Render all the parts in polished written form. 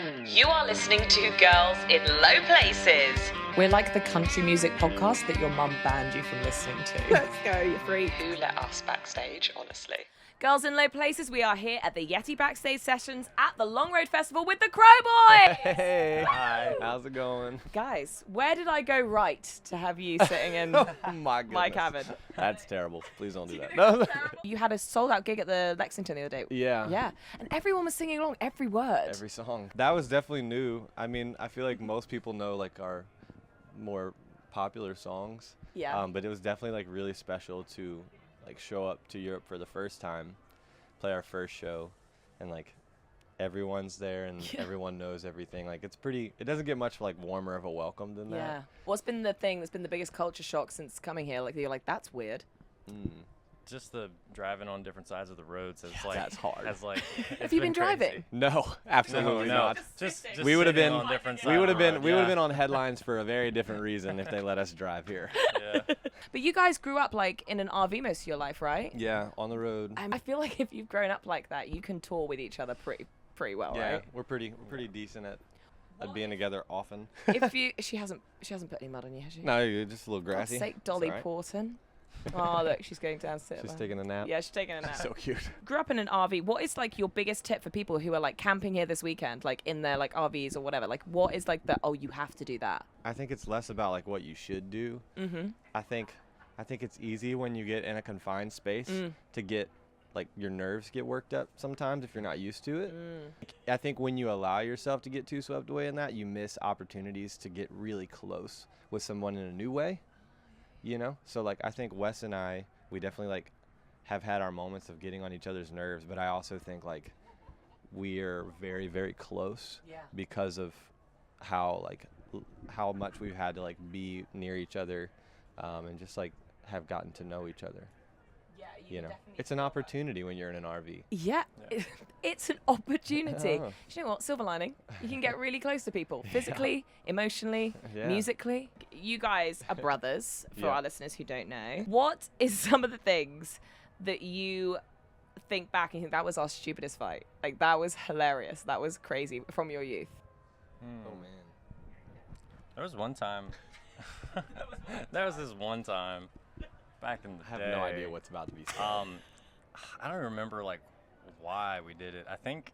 You are listening to Girls in Low Places. We're like the country music podcast that your mum banned you from listening to. Let's go, you freak. Who let us backstage, honestly? Girls in Low Places, we are here at the YETI Backstage Sessions at the Long Road Festival with the Crowe Boys! Hey, hi, how's it going? Guys, where did I go right to have you sitting in Oh my goodness. my cabin? That's terrible. Please don't do that. No. You had a sold-out gig at the Lexington the other day. Yeah. Yeah, and everyone was singing along, every word. Every song. That was definitely new. I mean, I feel like most people know like our more popular songs. Yeah. But it was definitely like really special to like show up to Europe for the first time, play our first show, and like everyone's there and everyone knows everything. Like it doesn't get much like warmer of a welcome than that. Yeah. What's been the thing that's been the biggest culture shock since coming here? Like you're like, that's weird. Just the driving on different sides of the roads. It's that's hard. Have you been driving? No, absolutely No, not. just We would have sitting been on different we sides would of have the been road, we would have yeah. been on headlines for a very different reason if they let us drive here. Yeah. But you guys grew up like in an RV most of your life, right? Yeah, on the road. I feel like if you've grown up like that, you can tour with each other pretty well, Yeah, right? we're pretty decent at being together often. She hasn't put any mud on you, has she? No, you're just a little God's grassy. sake, It's Dolly all right. Porton. Oh, look, she's going downstairs. She's taking a nap. Yeah, she's taking a nap. So cute. Grew up in an RV. What is like your biggest tip for people who are like camping here this weekend, like in their like RVs or whatever? Like, what is like you have to do that? I think it's less about like what you should do. Mm-hmm. I think it's easy when you get in a confined space to get like your nerves get worked up sometimes if you're not used to it. I think when you allow yourself to get too swept away in that, you miss opportunities to get really close with someone in a new way. You know? So like I think Wes and I, we definitely like have had our moments of getting on each other's nerves, but I also think like we are very, very close because of how much we've had to like be near each other and just like have gotten to know each other. Yeah, you know, it's an opportunity when you're in an RV. Yeah, it's an opportunity. Oh. You know what? Silver lining. You can get really close to people physically, emotionally, Yeah. musically. You guys are brothers, for Yeah. our listeners who don't know. What is some of the things that you think back and you think that was our stupidest fight? Like, that was hilarious. That was crazy from your youth. Oh man. There was one time. There was this one time back in the I have day. no idea what's about to be said. I don't remember like why we did it. I think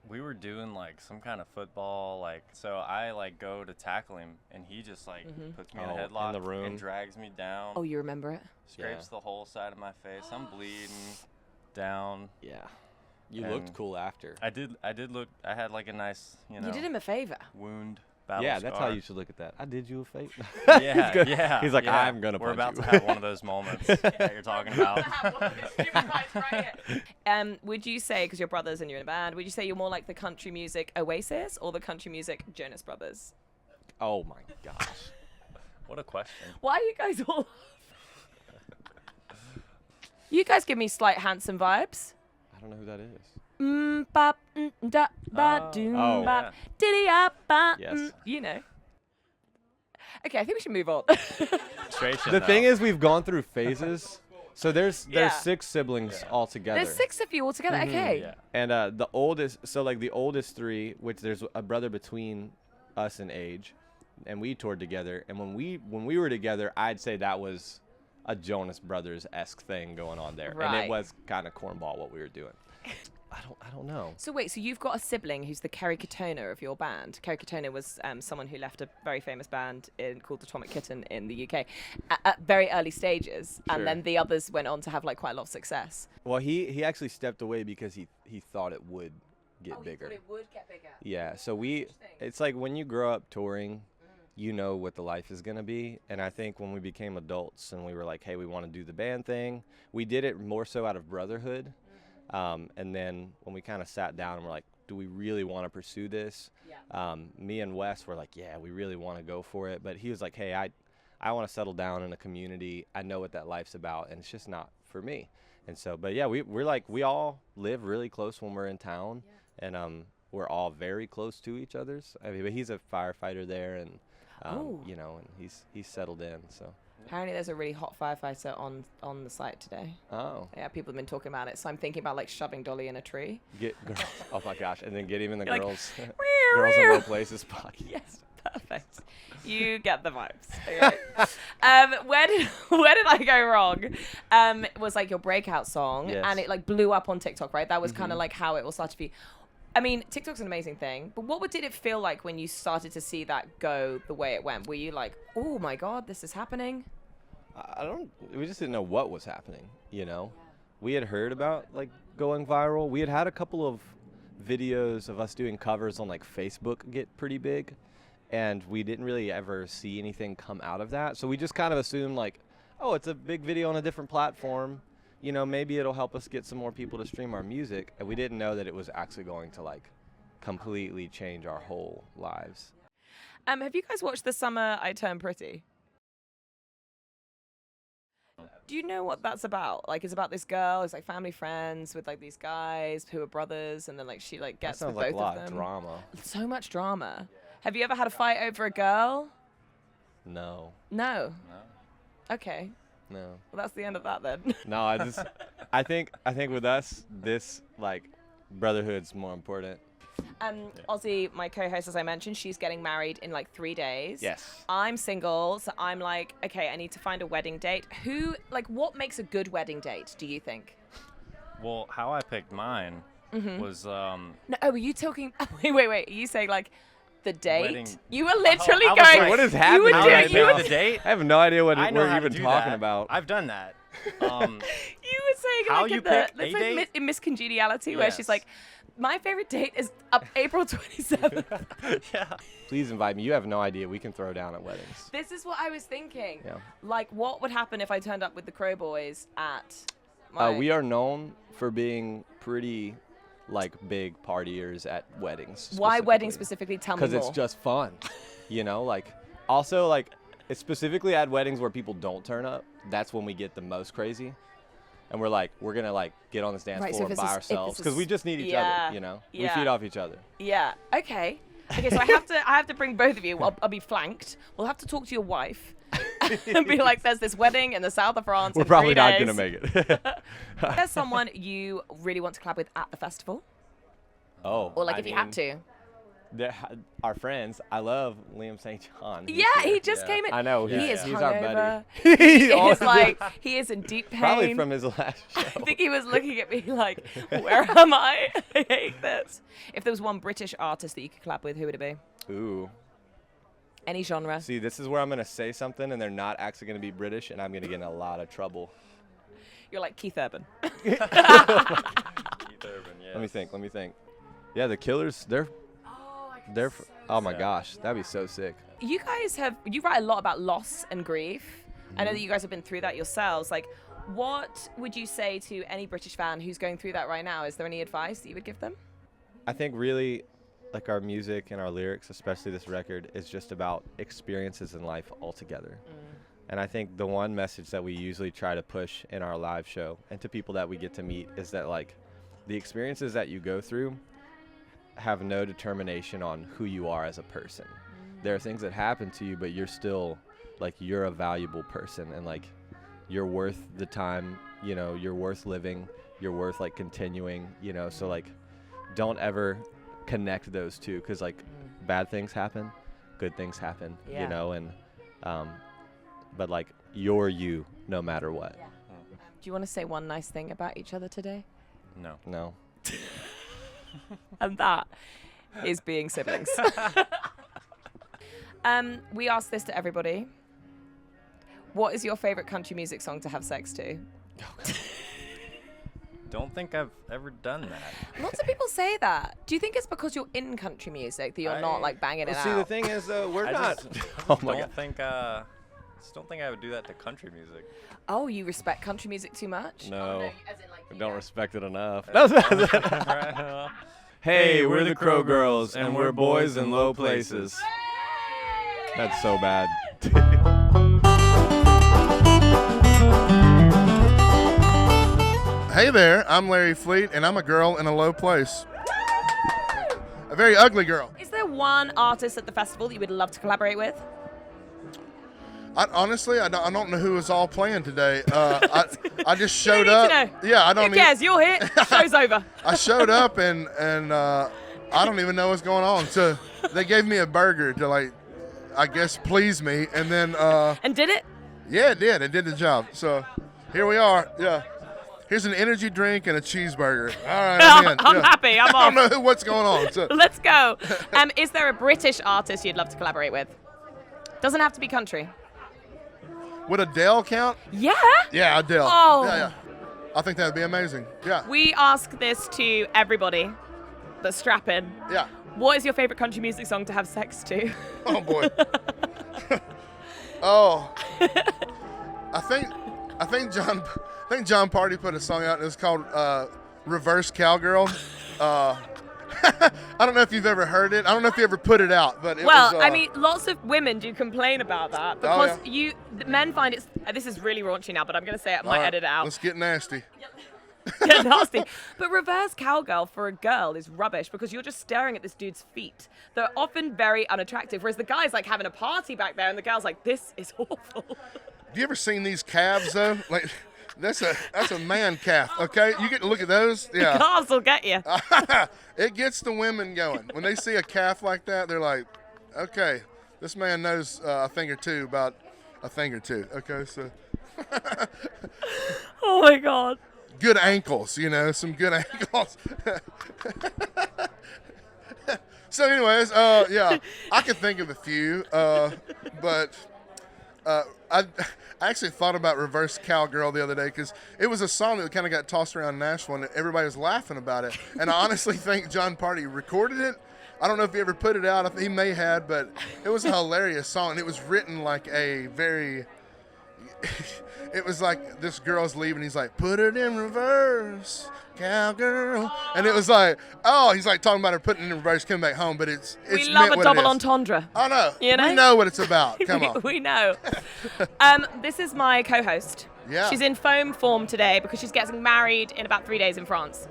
we were doing like some kind of football, like, so I like go to tackle him and he just like puts me in a Oh, in headlock the room. and drags me down. Oh, you remember it? Scrapes the whole side of my face. I'm bleeding down. Yeah. You And looked cool after. I did look. I had like a nice, You did him a favor. wound. Battle Yeah, that's how scar. you should look at that. I did you a favor. Yeah, good. yeah. He's like, yeah. I'm gonna We're punch about you. to have one of those moments that you're talking about. Would you say, because you're brothers and you're in a band, would you say you're more like the country music Oasis or the country music Jonas Brothers? Oh my gosh. What a question. Why are you guys all... You guys give me slight Handsome vibes. I don't know who that is. Bop, da, ba, doom, Oh. bop, diddy, up, ba, Yes. You know. Okay, I think we should move on. The thing is, we've gone through phases. So there's Yeah. 6 siblings all together. There's 6 of you all together. Okay. Yeah. And the oldest, so like the oldest 3, which there's a brother between us in age, and we toured together. And when we were together, I'd say that was a Jonas Brothers-esque thing going on there, and Right. it was kind of cornball what we were doing. I don't know. So wait, so you've got a sibling who's the Kerry Katona of your band. Kerry Katona was someone who left a very famous band called Atomic Kitten in the UK at very early stages, Sure. and then the others went on to have like quite a lot of success. Well, he actually stepped away because he thought it would get bigger. it would get bigger. Yeah, so it's like when you grow up touring, you know what the life is going to be. And I think when we became adults and we were like, hey, we want to do the band thing, we did it more so out of brotherhood. And then when we kind of sat down and we're like, do we really want to pursue this? Yeah. Me and Wes were like, yeah, we really want to go for it. But he was like, hey, I want to settle down in a community. I know what that life's about, and it's just not for me. And so, but yeah, we're like, we all live really close when we're in town. And we're all very close to each other's. I mean, but he's a firefighter there, and you know, and he's settled in. So Apparently, there's a really hot firefighter on the site today. Oh. Yeah, people have been talking about it. So I'm thinking about like shoving Dolly in a tree. Get girls. Oh my gosh! And then get even the You're like, girls. Girls in low places podcast. Yes, perfect. You get the vibes. Okay. Where did I go wrong? It was like your breakout song, Yes. and it like blew up on TikTok, right? That was kind of like how it all started for you. I mean, TikTok's an amazing thing, but what did it feel like when you started to see that go the way it went? Were you like, oh my God, this is happening? We just didn't know what was happening, you know? We had heard about like going viral. We had a couple of videos of us doing covers on like Facebook get pretty big, and we didn't really ever see anything come out of that. So we just kind of assumed like, oh, it's a big video on a different platform. You know, maybe it'll help us get some more people to stream our music. And we didn't know that it was actually going to like completely change our whole lives. Have you guys watched The Summer I Turned Pretty? Do you know what that's about? Like, it's about this girl, it's like family friends with like these guys who are brothers, and then like she like gets That with sounds like both a lot of of them. drama. So much drama. Have you ever had a fight over a girl? No. No. Okay. No. Well, that's the end of that then. No, I think with us, this like brotherhood's more important. Ozzy, my co-host, as I mentioned, she's getting married in like 3 days. Yes. I'm single, so I'm like, okay, I need to find a wedding date. What makes a good wedding date, do you think? Well, how I picked mine was No, were you talking? Wait. Are you saying like the date? Wedding. You were literally I was going. like, what is You happening were how doing. I You were, picked the date. I have no idea what I know we're how to even do talking that. about. I've done that. you were saying How like you in pick the a date? in Miss Congeniality, where she's Yes. like, my favorite date is up April 27th. Yeah. Please invite me. You have no idea. We can throw down at weddings. This is what I was thinking. Yeah. Like, what would happen if I turned up with the Crowe boys at? We are known for being pretty like big partiers at weddings. Why weddings specifically? Tell me more. Because it's just fun, you know. Like also like it's specifically at weddings where people don't turn up. That's when we get the most crazy, and we're like, we're gonna like get on this dance Right, so floor if by it's a- if ourselves it's a because we just need each other, you know. We Yeah. feed off each other. Yeah. Okay. Okay. So I have to bring both of you. I'll be flanked. We'll have to talk to your wife and be like, "There's this wedding in the south of France. We're in 3 probably not days. gonna make it. There's someone you really want to collab with at the festival, Oh. or like I if you had mean, to. Our friends. I love Liam St. John. He's Yeah, here. he just came in. I know. He is he's our hungover. buddy. He is like, he is in deep pain. Probably from his last show. I think he was looking at me like, where am I? I hate this. If there was one British artist that you could collab with, who would it be? Ooh. Any genre. See, this is where I'm gonna say something, and they're not actually gonna be British, and I'm gonna get in a lot of trouble. You're like Keith Urban. Keith Urban, yes. Let me think. Yeah, the Killers. Oh my gosh, that'd be so sick. You guys you write a lot about loss and grief. I know that you guys have been through that yourselves. Like, what would you say to any British fan who's going through that right now? Is there any advice that you would give them? I think really, like our music and our lyrics, especially this record, is just about experiences in life altogether. And I think the one message that we usually try to push in our live show and to people that we get to meet is that like the experiences that you go through have no determination on who you are as a person. There are things that happen to you, but you're still like, you're a valuable person, and like you're worth the time, you know, you're worth living, you're worth like continuing, you know. So like don't ever connect those two, because like bad things happen, good things happen, Yeah. you know. And but like you're you no matter what. Do you want to say one nice thing about each other today? No. And that is being siblings. We ask this to everybody. What is your favorite country music song to have sex to? Don't think I've ever done that. Lots of people say that. Do you think it's because you're in country music that you're not like banging it Well, out? see, the thing is though, we're I not. just Oh my God. don't think I would do that to country music. Oh, you respect country music too much? No. As in, like, I don't respect it enough. Right. Hey, we're the Crowe Girls, and we're boys in low places. That's so bad. Hey there, I'm Larry Fleet, and I'm a girl in a low place. A very ugly girl. Is there one artist at the festival that you would love to collaborate with? Honestly, I don't know who was all playing today. I just showed You up. don't need to know. Yeah, I don't. Who cares? You're here. Show's over. I showed up and I don't even know what's going on. So they gave me a burger to like, I guess, please me, and then. And did it? Yeah, it did. It did the job. So here we are. Yeah. Here's an energy drink and a cheeseburger. All right, I'm in. I'm happy. I'm I off. don't know what's going on. So. Let's go. Is there a British artist you'd love to collaborate with? Doesn't have to be country. Would Adele count? Yeah. Yeah, Adele. Oh. Yeah. I think that would be amazing. Yeah. We ask this to everybody, but strap in. Yeah. What is your favorite country music song to have sex to? Oh boy. Oh. I think John Party put a song out and it's called Reverse Cowgirl. I don't know if you've ever heard it. I don't know if you ever put it out, but it was. I mean, lots of women do complain about that because men find it. This is really raunchy now, but I'm going to say it. I might edit it out. Let's get nasty. Get nasty. But reverse cowgirl for a girl is rubbish because you're just staring at this dude's feet. They're often very unattractive, whereas the guy's like having a party back there, and the girl's like, "This is awful." Have you ever seen these calves though? Like, that's a man calf. Okay, you get to look at those. Yeah. Calves will get you. It gets the women going when they see a calf like that. They're like, "Okay, this man knows a thing or two about a thing or two." Okay, so. Oh my God. Good ankles, some good ankles. So anyways, yeah, I could think of a few, but I actually thought about Reverse Cowgirl the other day because it was a song that kind of got tossed around Nashville and everybody was laughing about it. And I honestly think John Party recorded it. I don't know if he ever put it out. He may have, but it was a hilarious song. It was written like a very... It was like this girl's leaving. He's like, "Put it in reverse, cowgirl," and it was like, oh, he's like talking about her putting it in reverse, coming back home. But it's we love meant a what double it is. entendre. I know. You know? We know what it's about. Come on. We know. This is my co-host. Yeah. She's in foam form today because she's getting married in about 3 days in France.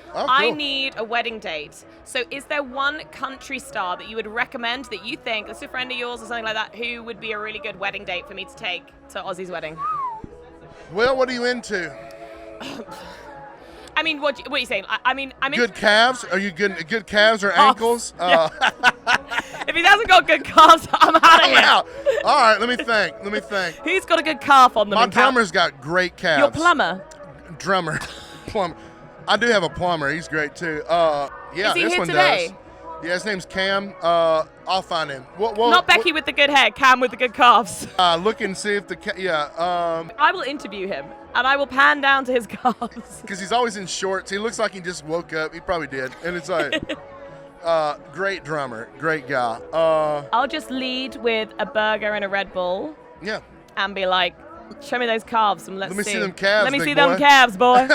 Oh, cool. I need a wedding date. So is there one country star that you would recommend that you think, that's a friend of yours or something like that, who would be a really good wedding date for me to take to Ozzy's wedding? Well, what are you into? I mean, what are you saying? I'm Good calves? Are you good calves or ankles? If he hasn't got good calves, I'm out of here. Out. All right, let me think. Who's got a good calf on them? My drummer's got great calves. Your plumber? Plumber. I do have a plumber. He's great too. Yeah, Is he this here one today? does. Yeah, his name's Cam. I'll find him. Not Becky with the good hair, Cam with the good calves. Look and see if I will interview him, and I will pan down to his calves. because he's always in shorts. He looks like he just woke up. He probably did. And it's like, great drummer, great guy. I'll just lead with a burger and a Red Bull Yeah. and be like, show me those calves and let's see. Let me see them calves, Let me big see boy. them calves, boy.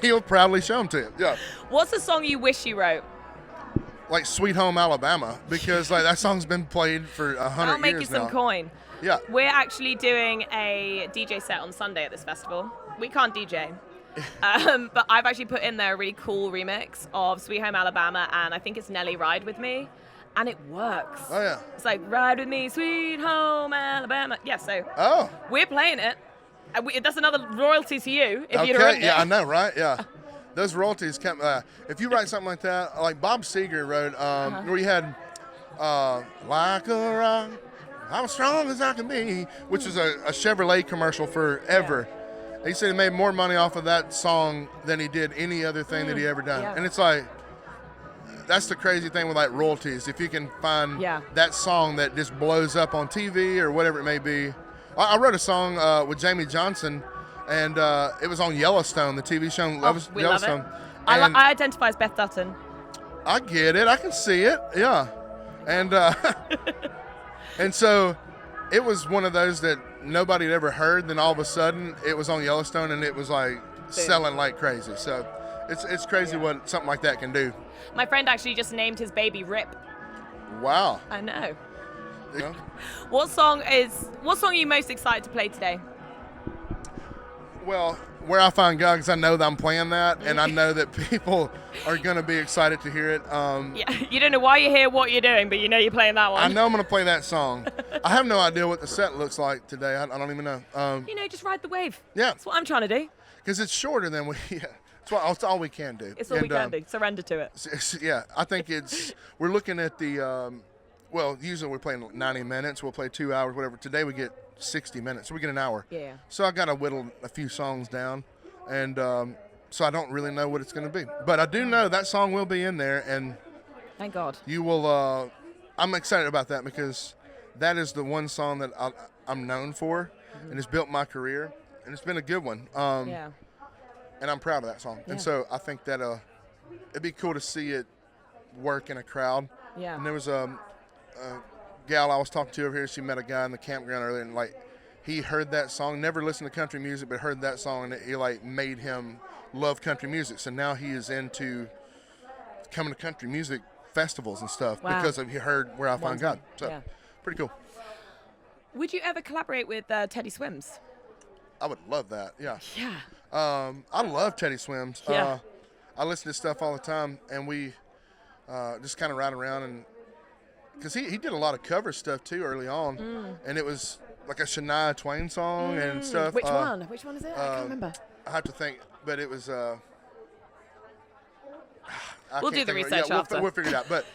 He'll proudly show them to you. Yeah. What's the song you wish you wrote? Like Sweet Home Alabama, because like that song's been played for 100 I'll make years you some now. coin. Yeah. We're actually doing a DJ set on Sunday at this festival. We can't DJ. But I've actually put in there a really cool remix of Sweet Home Alabama, and I think it's Nelly Ride With Me, and it works. Oh yeah. It's like, ride with me, sweet home Alabama. Yeah, so Oh. we're playing it. And that's another royalty to you if you'd Okay. written Yeah, I it. know, right? Yeah. Those royalties come. If you write something like that, like Bob Seger wrote, where you had "Like a Rock, I'm as strong as I can be," which is a Chevrolet commercial forever. Yeah. He said he made more money off of that song than he did any other thing that he ever done. Yeah. And it's like, that's the crazy thing with like royalties. If you can find that song that just blows up on TV or whatever it may be. I wrote a song with Jamie Johnson. And it was on Yellowstone, the TV show. We Yellowstone. love it. I identify as Beth Dutton. I get it. I can see it. Yeah. And and so it was one of those that nobody had ever heard. Then all of a sudden it was on Yellowstone and it was like selling like crazy. So it's crazy what something like that can do. My friend actually just named his baby Rip. Wow. I know. Yeah. What song are you most excited to play today? Well, Where I Find God, because I know that I'm playing that, and I know that people are going to be excited to hear it. Yeah, you don't know why you're here, what you're doing, but you know you're playing that one. I know I'm going to play that song. I have no idea what the set looks like today. I don't even know. Just ride the wave. Yeah. That's what I'm trying to do. Because it's shorter than we. Yeah, it's all we can do. It's all we can do. Surrender to it. Yeah, I think we're looking at the. Well, usually we're playing 90 minutes. We'll play 2 hours, whatever. Today we get 60 minutes, so we get an hour. Yeah. So I got to whittle a few songs down, and so I don't really know what it's going to be. But I do know that song will be in there, and thank God. You will. I'm excited about that because that is the one song that I'm known for, and it's built my career, and it's been a good one. Yeah. And I'm proud of that song. Yeah. And so I think that it'd be cool to see it work in a crowd. Yeah. And there was a gal I was talking to over here. She met a guy in the campground earlier, and he heard that song, never listened to country music, but heard that song, and it made him love country music. So now he is into coming to country music festivals and stuff because he heard Where I Find God. So pretty cool. Would you ever collaborate with Teddy Swims? I would love that. Yeah. Yeah. I love Teddy Swims. Yeah. I listen to stuff all the time, and we just kind of ride around, and because he did a lot of cover stuff too early on, and it was like a Shania Twain song and stuff. Which one? Which one is it? I can't remember. I have to think, but it was. We'll do the research after. We'll figure it out. But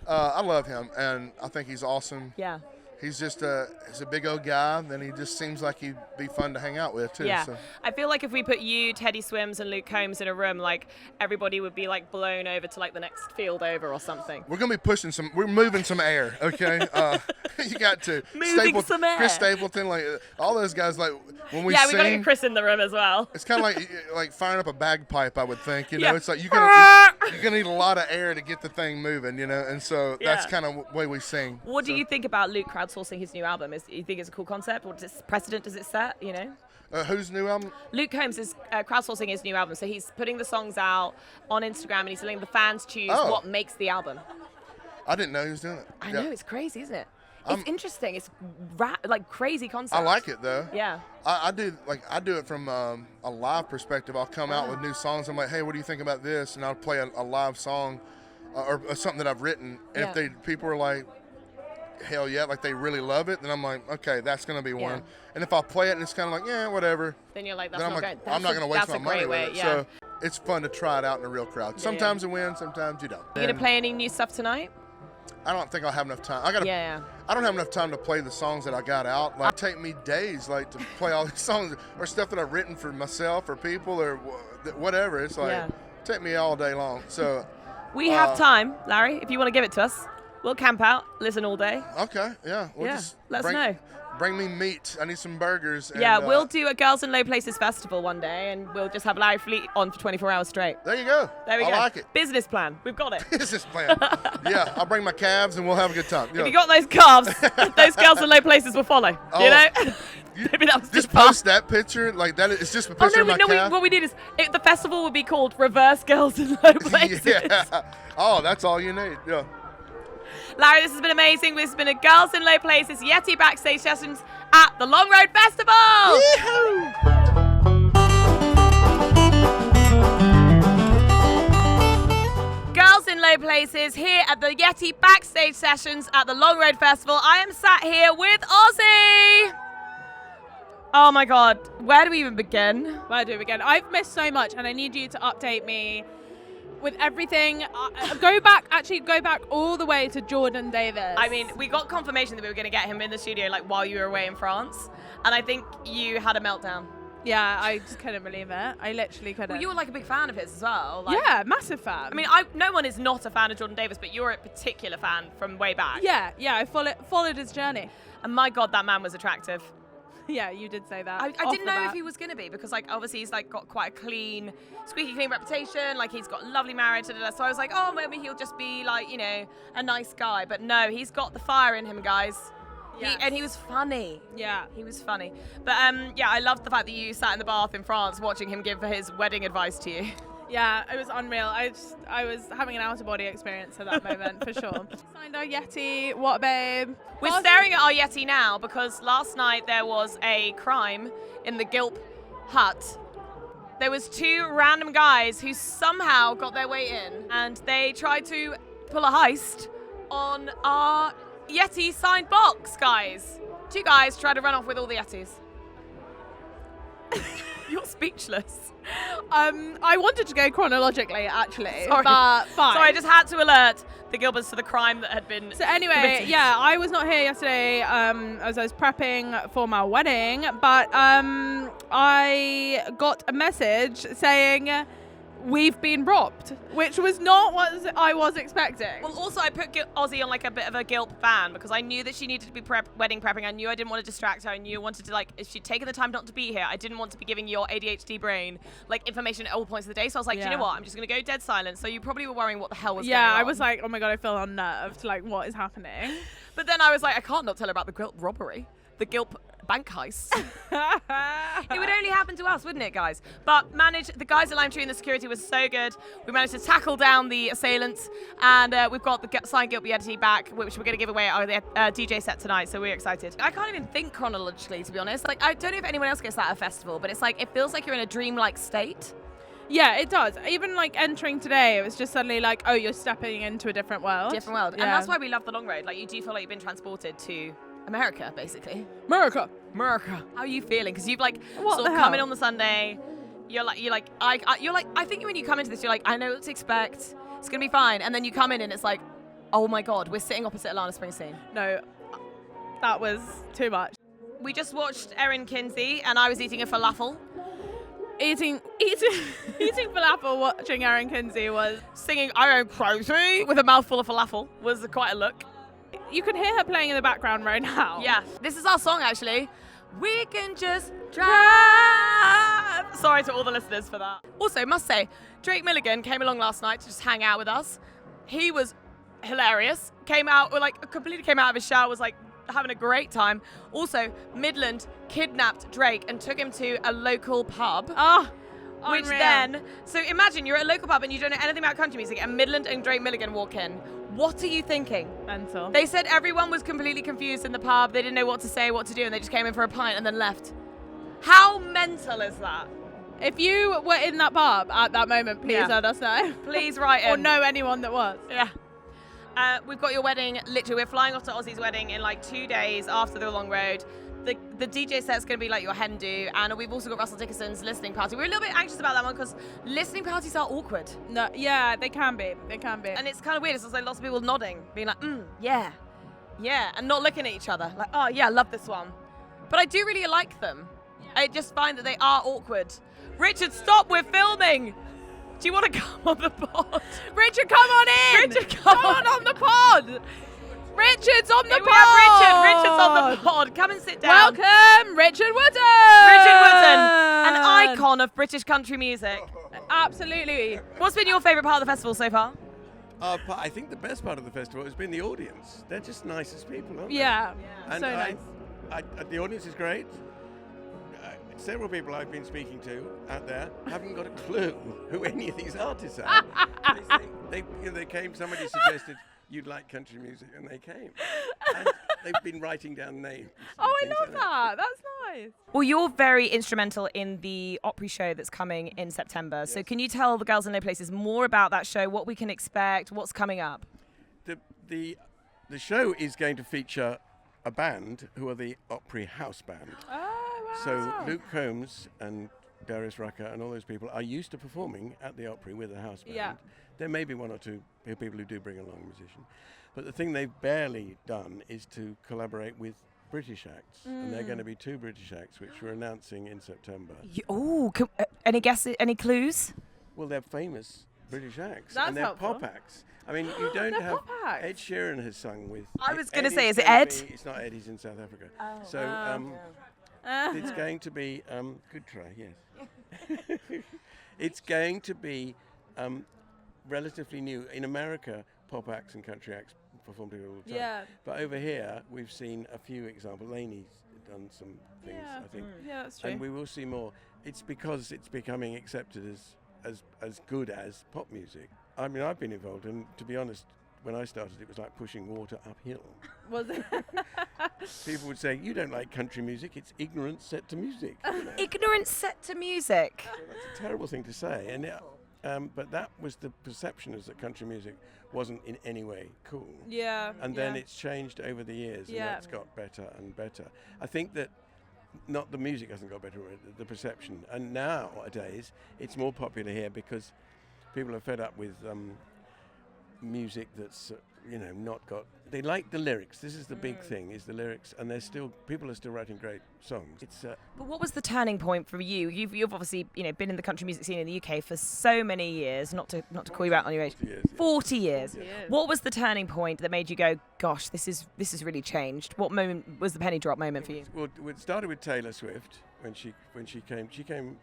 I love him, and I think he's awesome. Yeah. He's just he's a big old guy, and he just seems like he'd be fun to hang out with too. Yeah, so. I feel like if we put you, Teddy Swims, and Luke Combs in a room, everybody would be blown over to the next field over or something. We're gonna be pushing we're moving some air, okay? You got to moving some air. Chris Stapleton, all those guys, when we sing. Yeah, we gotta get Chris in the room as well. It's kind of like firing up a bagpipe, I would think. You know, yeah. It's like you're gonna need a lot of air to get the thing moving, and so that's kind of the way we sing. What do you think about Luke crowdsourcing his new album? You think it's a cool concept? What precedent does it set? Whose new album? Luke Combs is crowdsourcing his new album, so he's putting the songs out on Instagram and he's letting the fans choose what makes the album. I didn't know he was doing it. I know, it's crazy, isn't it? It's interesting. It's crazy concept. I like it though. Yeah. I do it from a live perspective. I'll come out with new songs. I'm like, hey, what do you think about this? And I'll play a live song or something that I've written. And if people are like, hell yeah, they really love it, then I'm like, okay, that's gonna be one. And if I play it and it's kind of yeah, whatever, then you're like, that's then not great. I'm not gonna waste my money with it. Yeah. So it's fun to try it out in a real crowd. Sometimes you win, sometimes you don't. You gonna play any new stuff tonight? I don't think I'll have enough time. I don't have enough time to play the songs that I got out. It take me days to play all these songs or stuff that I've written for myself or people or whatever. It's take me all day long. So we have time, Larry, if you want to give it to us. We'll camp out, listen all day. Okay, yeah. Let us know. Bring me meat. I need some burgers. We'll do a Girls in Low Places festival one day, and we'll just have Larry Fleet on for 24 hours straight. There you go. There we go. I like it. Business plan. We've got it. Business plan. Yeah, I'll bring my calves, and we'll have a good time. If you got those calves, those Girls in Low Places will follow. Maybe that was just post that picture that. It's just a picture of my calf. What we need is the festival would be called Reverse Girls in Low Places. Yeah. Oh, that's all you need. Yeah. Larry, this has been amazing. This has been a Girls in Low Places YETI Backstage Sessions at the Long Road Festival. Yee-hoo! Girls in Low Places here at the YETI Backstage Sessions at the Long Road Festival. I am sat here with Ozzy. Oh my God, where do we even begin? Where do we begin? I've missed so much and I need you to update me with everything. Go back all the way to Jordan Davis. I mean, we got confirmation that we were going to get him in the studio while you were away in France, and I think you had a meltdown. Yeah, I just couldn't believe it. I literally couldn't. Well, you were a big fan of his as well. Yeah, massive fan. I mean, no one is not a fan of Jordan Davis, but you're a particular fan from way back. Yeah, I followed his journey. And my God, that man was attractive. Yeah, you did say that. I didn't know if he was going to be, because obviously he's got quite a squeaky clean reputation. He's got a lovely marriage. So I was like, oh, maybe he'll just be a nice guy. But no, he's got the fire in him, guys. Yes. And he was funny. Yeah. He was funny. But I loved the fact that you sat in the bath in France watching him give his wedding advice to you. Yeah, it was unreal. I was having an out-of-body experience at that moment, for sure. Signed our YETI, what babe? We're staring at our YETI now because last night there was a crime in the Gilp hut. There was two random guys who somehow got their way in, and they tried to pull a heist on our Yeti signed box, guys. Two guys tried to run off with all the Yetis. You're speechless. I wanted to go chronologically, actually, Sorry. but fine. Sorry, I just had to alert the Gilberts to the crime that had been So anyway, committed. yeah, I was not here yesterday as I was prepping for my wedding, but I got a message saying we've been robbed, which was not what I was expecting. Well, also, I put Ozzy on like a bit of a guilt ban because I knew that she needed to be wedding prepping. I knew I didn't want to distract her. I knew I wanted to, like, if she'd taken the time not to be here, I didn't want to be giving your ADHD brain like information at all points of the day. So I was like, do you know what? I'm just going to go dead silent. So you probably were worrying what the hell was going on. Yeah, I was like, oh my God, I feel unnerved. Like, what is happening? But then I was like, I can't not tell her about the guilt robbery, the guilt bank heist. It would only happen to us, wouldn't it, guys? But the guys at Lime Tree and the security was so good. We managed to tackle down the assailants, and we've got the signed Guilt YETI back, which we're going to give away at our DJ set tonight, so we're excited. I can't even think chronologically, to be honest. Like, I don't know if anyone else gets that at a festival, but it's like, it feels like you're in a dreamlike state. Yeah, it does. Even like entering today, it was just suddenly like, oh, you're stepping into a different world. Different world. Yeah. And that's why we love the long road. Like, you do feel like you've been transported to America, basically. America. How are you feeling? Because you've like What sort the of hell? come in on the Sunday. I think when you come into this, you're like, I know what to expect. It's gonna be fine. And then you come in and it's like, oh my God, we're sitting opposite Alana Springsteen. No, that was too much. We just watched Erin Kinsey, and I was eating a falafel. Eating falafel, watching Erin Kinsey was. Singing I Am Crazy with a mouthful of falafel was quite a look. You can hear her playing in the background right now. Yeah, this is our song actually. We can just drive. Sorry to all the listeners for that. Also, must say, Drake Milligan came along last night to just hang out with us. He was hilarious. Completely came out of his shower, was like having a great time. Also, Midland kidnapped Drake and took him to a local pub. Which unreal. then, so imagine you're at a local pub and you don't know anything about country music, and Midland and Drake Milligan walk in. What are you thinking? Mental. They said everyone was completely confused in the pub. They didn't know what to say, what to do, and they just came in for a pint and then left. How mental is that? If you were in that pub at that moment, please let us know. Please write in. Or know anyone that was. Yeah. We've got your wedding. Literally, we're flying off to Ozzy's wedding in like 2 days after the long road. The DJ set's going to be like your hen do, and we've also got Russell Dickinson's listening party. We're a little bit anxious about that one because listening parties are awkward. No, yeah, they can be. They can be. And it's kind of weird. It's just like lots of people nodding, being like, yeah, and not looking at each other. Like, oh, yeah, I love this one. But I do really like them. I just find that they are awkward. Richard, stop, we're filming. Do you want to come on the pod? Richard, come on in. Richard, come on the pod. Richard's on the pod. We have Richard. Richard's on the pod. Come and sit down. Welcome, Richard Wootton. Richard Wootton, an icon of British country music. Absolutely. What's been your favourite part of the festival so far? I think the best part of the festival has been the audience. They're just nicest people, aren't they? Yeah, And so nice. the audience is great. Several people I've been speaking to out there haven't got a clue who any of these artists are. They came, somebody suggested you'd like country music, and they came. And they've been writing down names. Oh, I love that. That's nice. Well, you're very instrumental in the Opry show that's coming in September. Yes. So can you tell the Girls in Low Places more about that show, what we can expect, what's coming up? The show is going to feature a band who are the Opry House Band. Oh, wow. So Luke Combs and Darius Rucker and all those people are used to performing at the Opry with a house band. Yeah. There may be one or two people who do bring along a musician. But the thing they've barely done is to collaborate with British acts. And they're going to be 2 British acts, which we're announcing in September. Any guesses, any clues? Well, they're famous British acts. That's and they're helpful. pop acts. I mean, you don't They're have... pop acts. Ed Sheeran has sung with... I was going to Ed say, is it gonna Ed? It's not Ed, he's in South Africa. It's going to be... good try, yes. It's going to be relatively new. In America, pop acts and country acts perform together all the time. Yeah. But over here, we've seen a few examples. Laney's done some things, I think. Yeah, that's true. And we will see more. It's because it's becoming accepted as good as pop music. I mean, I've been involved, and to be honest, when I started, it was like pushing water uphill. Was it? People would say, "You don't like country music; it's ignorance set to music." You know? Ignorance set to music. So that's a terrible thing to say, and but that was the perception, is that country music wasn't in any way cool. Yeah. And then it's changed over the years, and Yeah. it's got better and better. I think that not the music hasn't got better, the perception. And nowadays, it's more popular here because people are fed up with music that's not got. They like the lyrics. This is the big thing, is the lyrics, and people are still writing great songs. It's But what was the turning point for you? You've obviously been in the country music scene in the UK for so many years. Not to call you out on your age. 40 years, yeah. 40 years. Yeah. What was the turning point that made you go, gosh, this is really changed? What moment was the penny drop moment for you? Well, it started with Taylor Swift when she came. She came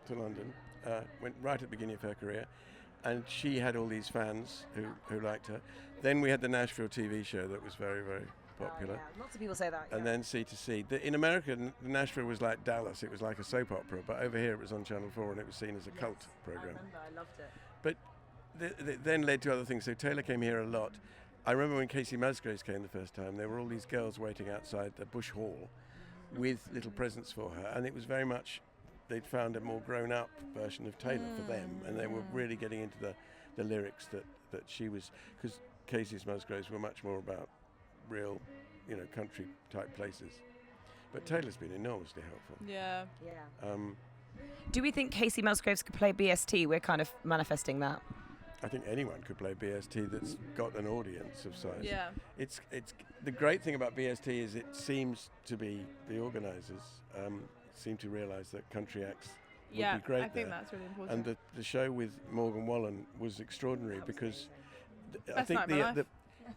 to London, went right at the beginning of her career, and she had all these fans who liked her. Then we had the Nashville TV show that was very, very popular. Lots of people say that. And then C2C. In America, Nashville was like Dallas. It was like a soap opera. But over here, it was on Channel 4, and it was seen as a cult program. I loved it. But then led to other things. So Taylor came here a lot. I remember when Casey Musgraves came the first time, there were all these girls waiting outside the Bush Hall with little presents for her. And it was very much, they'd found a more grown-up version of Taylor for them. And they were really getting into the lyrics that she was, because Casey's Musgraves were much more about real, country type places. But Taylor's been enormously helpful. Yeah. Do we think Casey Musgraves could play BST? We're kind of manifesting that. I think anyone could play BST that's got an audience of size. Yeah. It's the great thing about BST is it seems to be the organisers seem to realise that country acts would be great I think there. that's really important. And the show with Morgan Wallen was extraordinary because I Best think night of my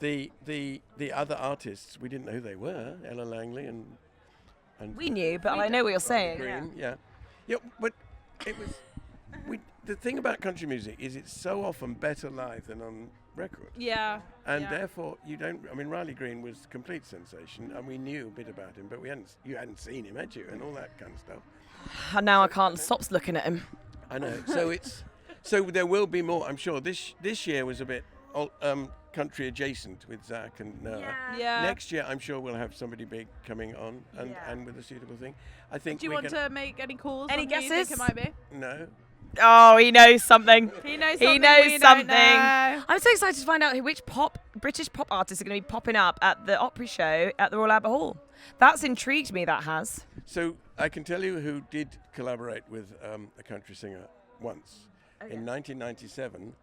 life. the other artists, we didn't know who they were, Ella Langley and We knew, but I know what you're saying. Green, yeah, but it was the thing about country music is it's so often better live than on record. Yeah. And therefore, you don't. I mean, Riley Green was a complete sensation, and we knew a bit about him, but you hadn't seen him, had you? And all that kind of stuff. And now I can't stop looking at him. I know. So there will be more. I'm sure. This year was a bit country adjacent with Zach and Noah. Yeah. Next year, I'm sure we'll have somebody big coming on and with a suitable thing. I think. Do you want to make any calls? Any on who you guesses? think it might be? No. Oh, he knows something. He knows He something. knows we something. Don't know. I'm so excited to find out which British pop artists are going to be popping up at the Opry show at the Royal Albert Hall. That's intrigued me, that has. So I can tell you who did collaborate with a country singer once. In 1997,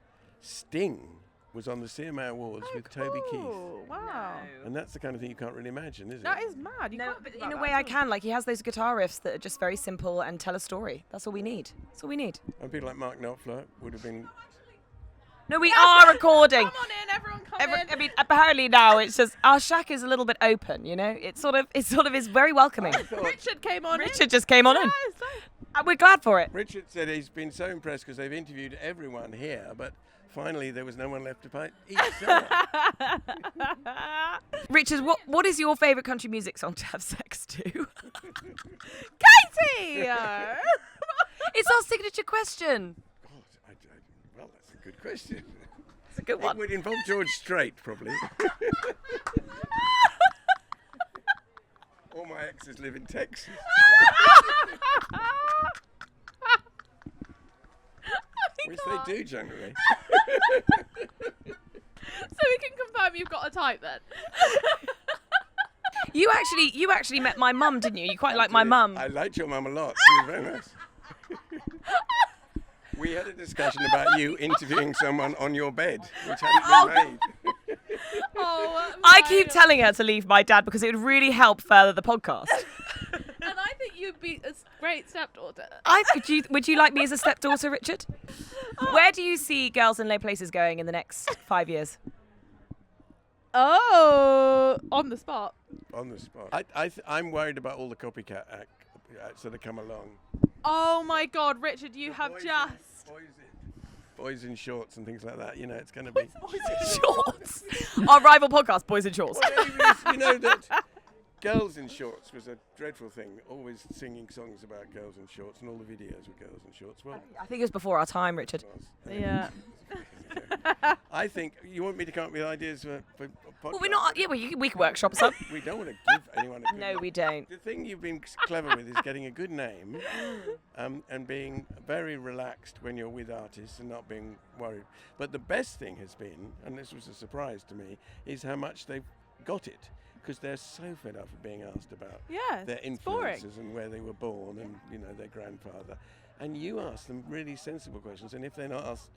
Sting was on the CMA Awards with Toby Keith. Wow. And that's the kind of thing you can't really imagine, is it? That is mad. You No, can't but think in a about way that I at all. can. Like, he has those guitar riffs that are just very simple and tell a story. That's all we need. That's all we need. And people like Mark Knopfler would have been. No, we are recording. Come on in, everyone come in. I mean, apparently now it's just our shack is a little bit open. It sort of is very welcoming. Richard came on in. Richard just came on in. Yeah, it's nice. And we're glad for it. Richard said he's been so impressed because they've interviewed everyone here, but finally there was no one left to eat supper. Richard, what is your favourite country music song to have sex to? Katie! It's our signature question. God, well, that's a good question. It's a good It one. would involve George Strait, probably. All my exes live in Texas. Which they do generally. So we can confirm you've got a type then. You actually met my mum, didn't you? You quite like my mum. I liked your mum a lot. She was very nice. We had a discussion about you interviewing someone on your bed, which hadn't been made. Oh, I keep telling her to leave my dad because it would really help further the podcast. And I think you'd be a great stepdaughter. Would you like me as a stepdaughter, Richard? Where do you see Girls in Low Places going in the next 5 years? Oh, on the spot. On the spot. I'm worried about all the copycat acts that have come along. Oh my God, Richard, you have just. Boys in shorts and things like that. It's going to be. Shorts. Our rival podcast, Boys in Shorts. You know that girls in shorts was a dreadful thing. Always singing songs about girls in shorts, and all the videos were girls in shorts. Well, I think it was before our time, Richard. it was. Yeah. I think you want me to come up with ideas for podcasts. Well, we're not. Yeah, we can workshop some. We don't want to give anyone a good No, name. we don't. The thing you've been clever with is getting a good name and being very relaxed when you're with artists and not being worried. But the best thing has been, and this was a surprise to me, is how much they've got it. Because they're so fed up of being asked about their it's boring. influences and where they were born and, you know, their grandfather. And you ask them really sensible questions. And if they're not asked,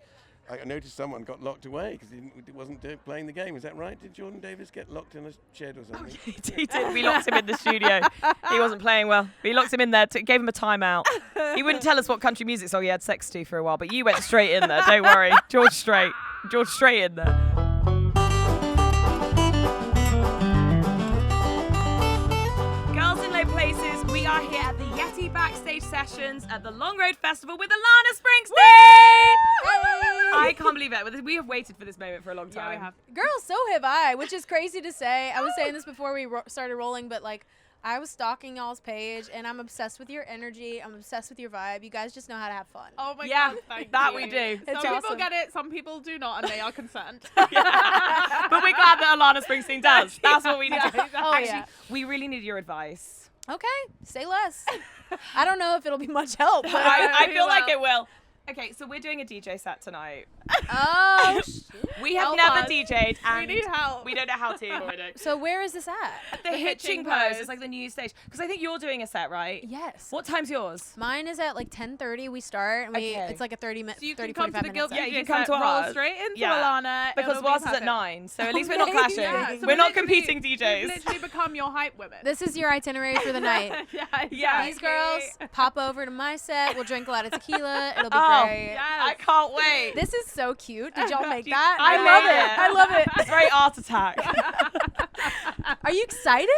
I noticed someone got locked away because he wasn't playing the game. Is that right? Did Jordan Davis get locked in a shed or something? He did. We locked him in the studio. He wasn't playing well. We locked him in there, gave him a timeout. He wouldn't tell us what country music song he had sex to for a while, but you went straight in there. Don't worry. George straight in there. Places. We are here at the YETI Backstage Sessions at the Long Road Festival with Alana Springsteen! I can't believe it. We have waited for this moment for a long time. Yeah, we have. Girl, so have I, which is crazy to say. I was saying this before we started rolling, but like, I was stalking y'all's page, and I'm obsessed with your energy. I'm obsessed with your vibe. You guys just know how to have fun. Oh my Yeah, God, thank that you. we do. Some It's people awesome. get it, some people do not, and they are concerned. But we're glad that Alana Springsteen does. That's what we need. Oh, Actually, yeah. we really need your advice. Okay, say less. I don't know if it'll be much help, but I feel like it will. Okay, so we're doing a DJ set tonight. oh. We have Help never us. DJ'd, and We need help. we don't know how to. So where is this at? The hitching pose is like the new stage. Because I think you're doing a set, right? Yes. What time's yours? Mine is at like 10:30. We start, and Okay. it's like a 30-minute, So you 30, can come to 45 the minute Guild set. Yeah, you can come to roll ours. straight into Yeah. Alana. Because it'll be ours is at perfect. 9, so at least we're not Amazing. clashing. Yeah, so we're not literally- competing We've DJs. literally become your hype women. This is your itinerary for the night. Yeah. These girls pop over to my set. We'll drink a lot of tequila. It'll be Oh, great. I can't wait. This is so cute. Did y'all make that? I love love it. it. I love it. It's very Art Attack. Are you excited?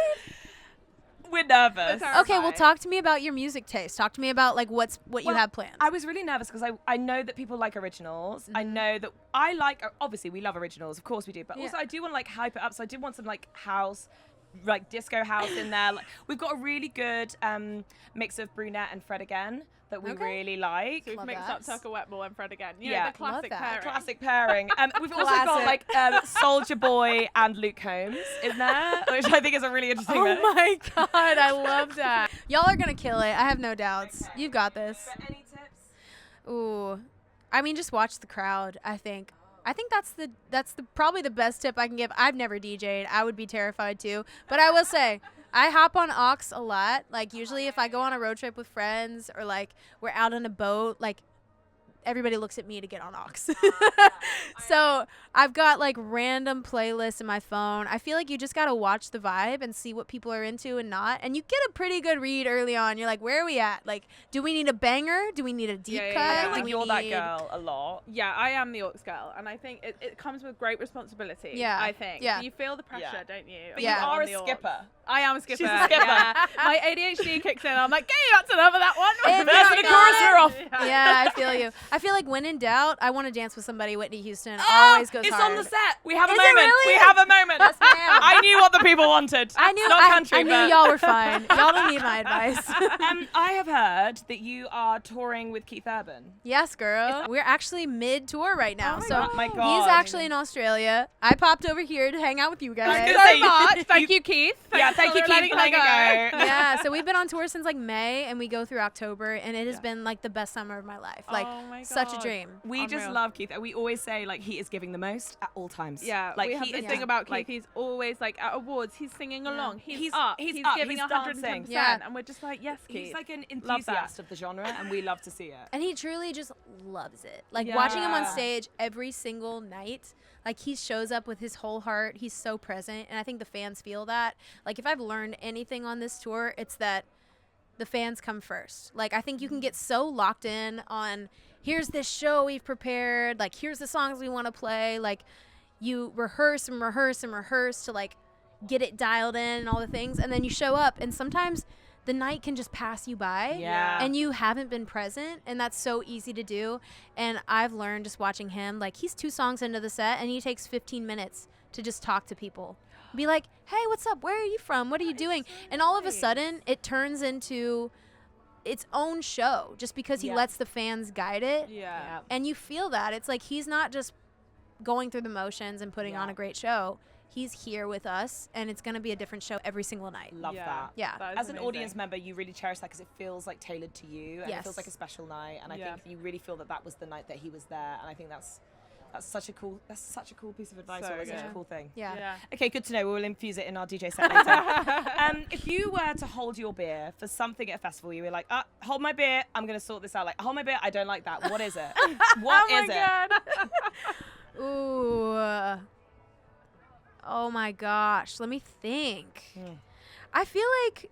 We're nervous. Okay, well, talk to me about your music taste. Talk to me about like what you Well, have planned. I was really nervous because I know that people like originals. I know that I like, obviously we love originals, of course we do, but Yeah. also I do want to like hype it up. So I did want some like house, like disco house in there. Like, we've got a really good mix of brunette and Fred again that we Okay. really like. So we've Love mixed that. up Tucker Wetmore and Fred again. You Yeah. know, the classic that. pairing. Classic pairing. We've also got Classic. like Soldier Boy and Luke Combs in there, which I think is a really interesting Oh mix. my god, I love that. Y'all are gonna kill it. I have no doubts. You've got this. Any tips? Ooh, I mean, just watch the crowd. I think that's probably the best tip I can give. I've never DJ'd. I would be terrified too. But I will say, I hop on aux a lot. Like usually, if I go on a road trip with friends or like we're out on a boat, like everybody looks at me to get on aux. So I've got like random playlists in my phone. I feel like you just gotta watch the vibe and see what people are into and not. And you get a pretty good read early on. You're like, where are we at? Like, do we need a banger? Do we need a deep Yeah, cut? yeah, I yeah. feel Do like we you're that need- girl a lot. Yeah, I am the aux girl, and I think it comes with great responsibility. Yeah, I think. yeah. You feel the pressure, Yeah. don't you? But Yeah. you are On a the aux. skipper. I am a skipper. She's a skipper. Yeah. My ADHD kicks in. I'm like, get you out to number that one. If That's you're the not chorus, it- we're off. Yeah, I feel you. I feel like when in doubt, I want to dance with somebody. Whitney Houston Oh, always goes it's hard. on the set. We have a Is it moment. really? We have a moment. Yes, ma'am. I knew what the people wanted. I knew It's not country, I knew but- y'all were fine. Y'all don't need my advice. I have heard that you are touring with Keith Urban. Yes, girl. We're actually mid-tour right now. my so God. My God. he's actually in Australia. I popped over here to hang out with you guys. gonna Thank say, you so much. you- Thank you, Keith. Yeah, Thanks thank you, for Keith, for letting it go. Yeah, so we've been on tour since like May, and we go through October, and it has been like the best summer of my life. Like Oh my such a God. dream. We just Unreal. love Keith. We always say like he is giving the most at all times. Yeah, like we have he this is thing about Keith. like, He's always like at awards. He's singing along. He's up. He's up, giving he's 110%. dancing. Yeah. And we're just like, yes, Keith. he's like an Love that. enthusiast of the genre, and we love to see it. And he truly just loves it. Like Yeah. watching him on stage every single night, like he shows up with his whole heart. He's so present. And I think the fans feel that. Like if I've learned anything on this tour, it's that the fans come first. Like I think you can get so locked in on here's this show we've prepared, like here's the songs we want to play. Like you rehearse and rehearse and rehearse to like get it dialed in and all the things. And then you show up and sometimes the night can just pass you by. Yeah. And you haven't been present, and that's so easy to do. And I've learned just watching him, like he's 2 songs into the set and he takes 15 minutes to just talk to people. Be like, hey, what's up? Where are you from? What are you doing? And all of a sudden it turns into its own show just because he Yeah. lets the fans guide it. Yeah. And you feel that. It's like he's not just going through the motions and putting on a great show. He's here with us, and it's going to be a different show every single night. Love that. Yeah. That is As an amazing. audience member, you really cherish that because it feels like tailored to you, and it Yes. feels like a special night. And I Yeah. think you really feel that was the night that he was there. And I think that's such a cool piece of advice. So Or that's such a good. cool thing. Yeah. Yeah. Okay, good to know. We'll infuse it in our DJ set later. If you were to hold your beer for something at a festival, you were like, hold my beer, I'm going to sort this out. Like, hold my beer, I don't like that. What is it? What is it? Ooh. Oh my gosh. Let me think. I feel like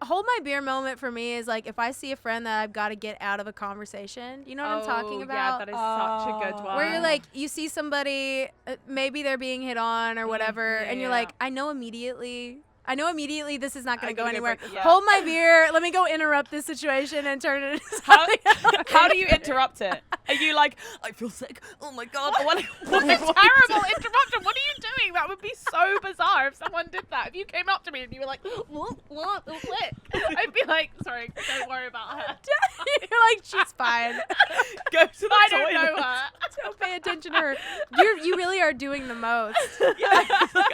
hold my beer moment for me is like if I see a friend that I've got to get out of a conversation. You know what I'm talking about? Yeah, that is such a good one. Where you're like, you see somebody, maybe they're being hit on or whatever, and you're like, I know immediately this is not going to go anywhere. Hold my beer. Let me go interrupt this situation and turn it into something else. How do you interrupt it? Are you like, I feel sick. Oh my God. What a terrible interruption. What are you doing? That would be so bizarre if someone did that. If you came up to me and you were like, what? Click. I'd be like, sorry, don't worry about her. You're like, she's fine. Go to the I toilet. don't know her. Don't pay attention to her. You really are doing the most. I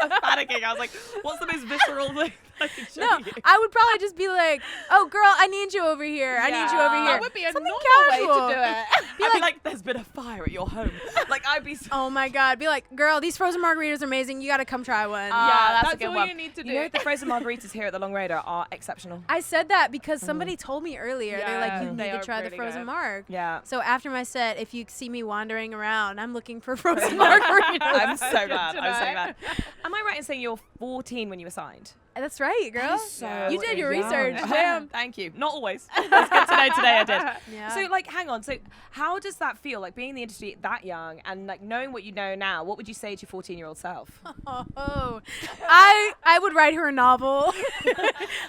was panicking. I was like, what's the most visceral thing I can show No, you? I would probably just be like, "Oh, girl, I need you over here. I need you over here." That would be a Something normal casual. way to do it. I'd be like, there's been a fire at your home. Like, I'd be so... Oh my God! Be like, "Girl, these frozen margaritas are amazing. You got to come try one." Yeah, that's a that's good all one. you need to You know, do. the frozen margaritas here at the Long Raider are exceptional. I said that because somebody told me earlier. They're like, Yeah, "You they need to are try the really frozen good. marg." Yeah. So after my set, if you see me wandering around, I'm looking for frozen margaritas. I'm so Good glad. to I'm so know. glad. Am I right in saying you're 14 when you were signed? That's right, girl. So You did your young. research. Damn. Thank you. Not always. It's good to know today I did. Yeah. So, like, hang on. So, how does that feel, like, being in the industry that young and, like, knowing what you know now? What would you say to your 14-year-old self? Oh, I would write her a novel.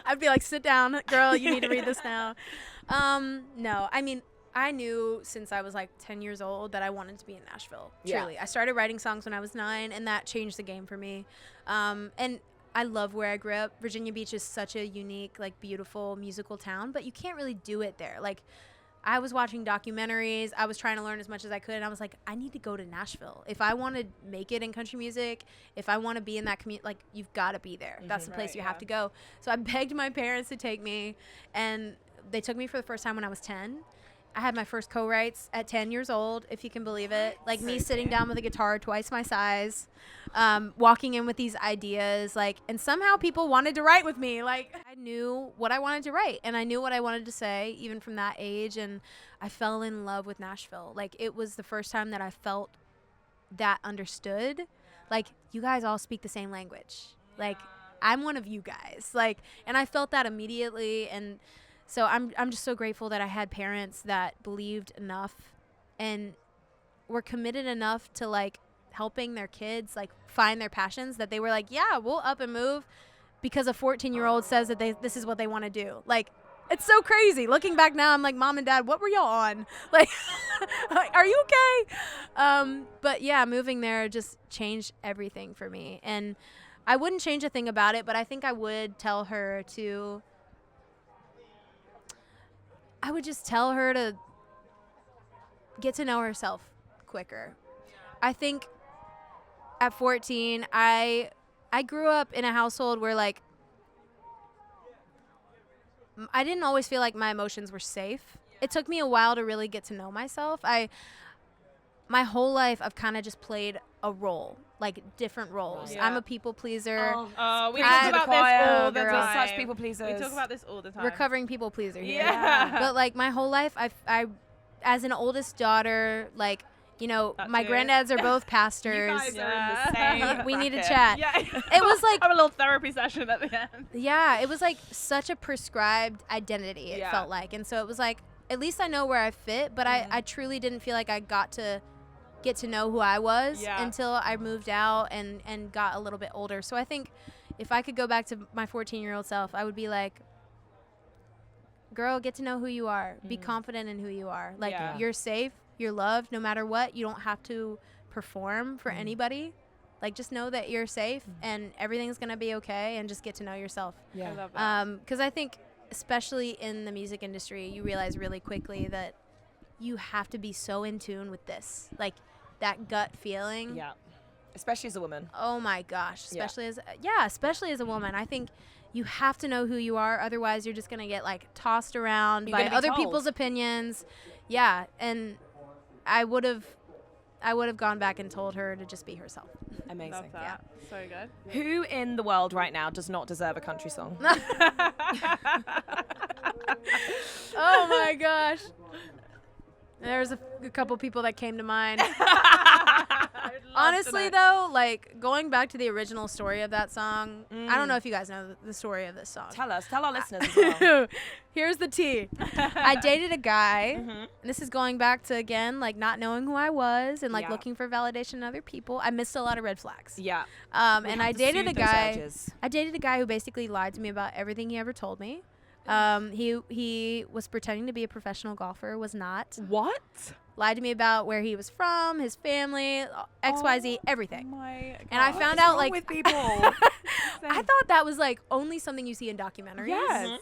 I'd be like, sit down, girl. You need to read this now. No, I mean, I knew since I was like 10 years old that I wanted to be in Nashville. Yeah. Truly, I started writing songs when I was 9, and that changed the game for me. And I love where I grew up. Virginia Beach is such a unique, like, beautiful musical town, but you can't really do it there. Like, I was watching documentaries. I was trying to learn as much as I could. And I was like, I need to go to Nashville. If I want to make it in country music, if I want to be in that community, like, you've got to be there. That's the place you have to go. So I begged my parents to take me, and they took me for the first time when I was 10. I had my first co-writes at 10 years old, if you can believe it. Like, me sitting down with a guitar twice my size, walking in with these ideas, like, and somehow people wanted to write with me. Like, I knew what I wanted to write, and I knew what I wanted to say, even from that age, and I fell in love with Nashville. Like, it was the first time that I felt that understood. Like, you guys all speak the same language. Like, I'm one of you guys. Like, and I felt that immediately, and so I'm just so grateful that I had parents that believed enough and were committed enough to, like, helping their kids, like, find their passions, that they were like, yeah, we'll up and move because a 14-year-old says that this is what they want to do. Like, it's so crazy. Looking back now, I'm like, Mom and Dad, what were y'all on? Like, are you okay? But yeah, moving there just changed everything for me. And I wouldn't change a thing about it, but I think I would tell her to... I would just tell her to get to know herself quicker. I think at 14, I grew up in a household where, like, I didn't always feel like my emotions were safe. It took me a while to really get to know myself. My whole life, I've kind of just played a role, like, different roles. Yeah. I'm a people pleaser. We I- talk about this all the We're time. such people pleasers. We talk about this all the time. Recovering people pleaser here. Yeah. But, like, my whole life, I as an oldest daughter, like, you know, That's my it. granddads are both pastors. You guys are in Yeah. the same We need to bracket. chat. Yeah. It was like, have a little therapy session at the end. yeah, it was like such a prescribed identity, it Yeah. felt like. And so it was like, at least I know where I fit, but I truly didn't feel like I got to get to know who I was Yeah. until I moved out and got a little bit older. So I think if I could go back to my 14-year-old self, I would be like, girl, get to know who you are. Be confident in who you are. Like, Yeah. you're safe. You're loved no matter what. You don't have to perform for anybody. Like, just know that you're safe and everything's going to be okay, and just get to know yourself. I love that. Because I think, especially in the music industry, you realize really quickly that you have to be so in tune with this, like that gut feeling. Yeah. Especially as a woman. Oh my gosh, especially as a woman. I think you have to know who you are, otherwise you're just going to get like tossed around by other people's opinions. Yeah, and I would have gone back and told her to just be herself. Amazing. Love that. So good. Who in the world right now does not deserve a country song? Oh my gosh. There's a couple people that came to mind. Honestly, though, like going back to the original story of that song, I don't know if you guys know the story of this song. Tell our listeners as well. Here's the tea. I dated a guy, and this is going back to, again, like not knowing who I was and like looking for validation in other people. I missed a lot of red flags. Yeah. And I dated a guy. I dated a guy who basically lied to me about everything he ever told me. He was pretending to be a professional golfer, was not. What? Lied to me about where he was from, his family, XYZ, everything. My God. And I found out, like, with people? I thought that was like only something you see in documentaries. Yes.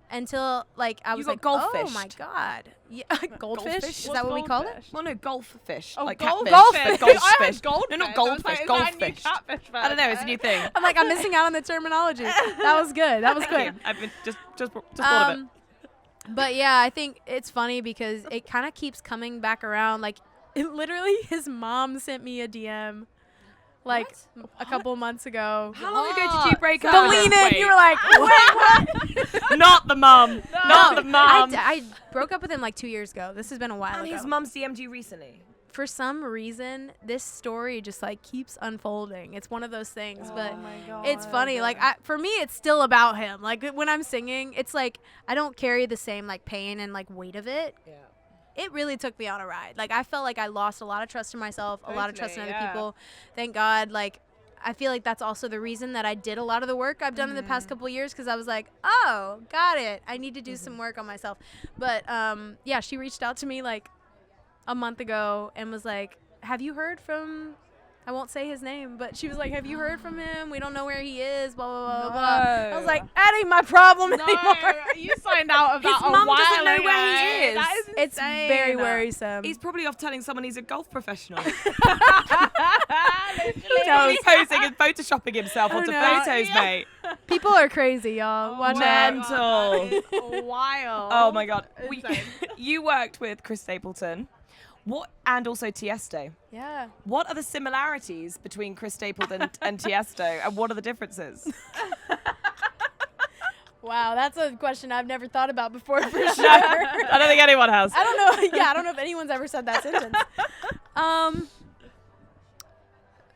Until like I was got like, goldfished. oh my God, yeah, goldfish. Is that what we call it? Well, no, goldfish. Oh, like goldfish. catfish. Goldfish. Goldfish. I heard goldfish. No, not I was goldfish. like, is that a new Goldfish. catfish I don't know. It's a new thing. I'm like, I'm missing out on the terminology. That was good. That was Thank good. you. I've been just thought of it. But yeah, I think it's funny because it kind of keeps coming back around. Like, literally, his mom sent me a DM, like a couple months ago. How long ago did you break up? The lean in. You were like, wait, what? Not the mum. Not the mum. I broke up with him like 2 years ago. This has been a while And ago. his mum's DM'd you recently. For some reason, this story just like keeps unfolding. It's one of those things, but it's funny. Like for me, it's still about him. Like when I'm singing, it's like I don't carry the same like pain and like weight of it. Yeah. It really took me on a ride. Like I felt like I lost a lot of trust in myself, a lot of trust in other Totally, people. Thank God. Like I feel like that's also the reason that I did a lot of the work I've done in the past couple of years, because I was like, oh, got it. I need to do some work on myself. But yeah, she reached out to me like a month ago and was like, have you heard from, I won't say his name, but she was like, have you heard from him? We don't know where he is, blah, blah, blah, blah. I was like, that ain't my problem anymore. You signed out of His that a mum while doesn't know ago. where he is. That is It's insane. very worrisome. He's probably off telling someone he's a golf professional. Literally. He's posing and photoshopping himself onto know. photos, mate. People are crazy, y'all. Watch out. Mental. Wild. Oh my God. Insane. You worked with Chris Stapleton. What, and also Tiesto. Yeah. What are the similarities between Chris Stapleton and Tiesto, and what are the differences? Wow, that's a question I've never thought about before for sure. I don't think anyone has. I don't know. Yeah, I don't know if anyone's ever said that sentence.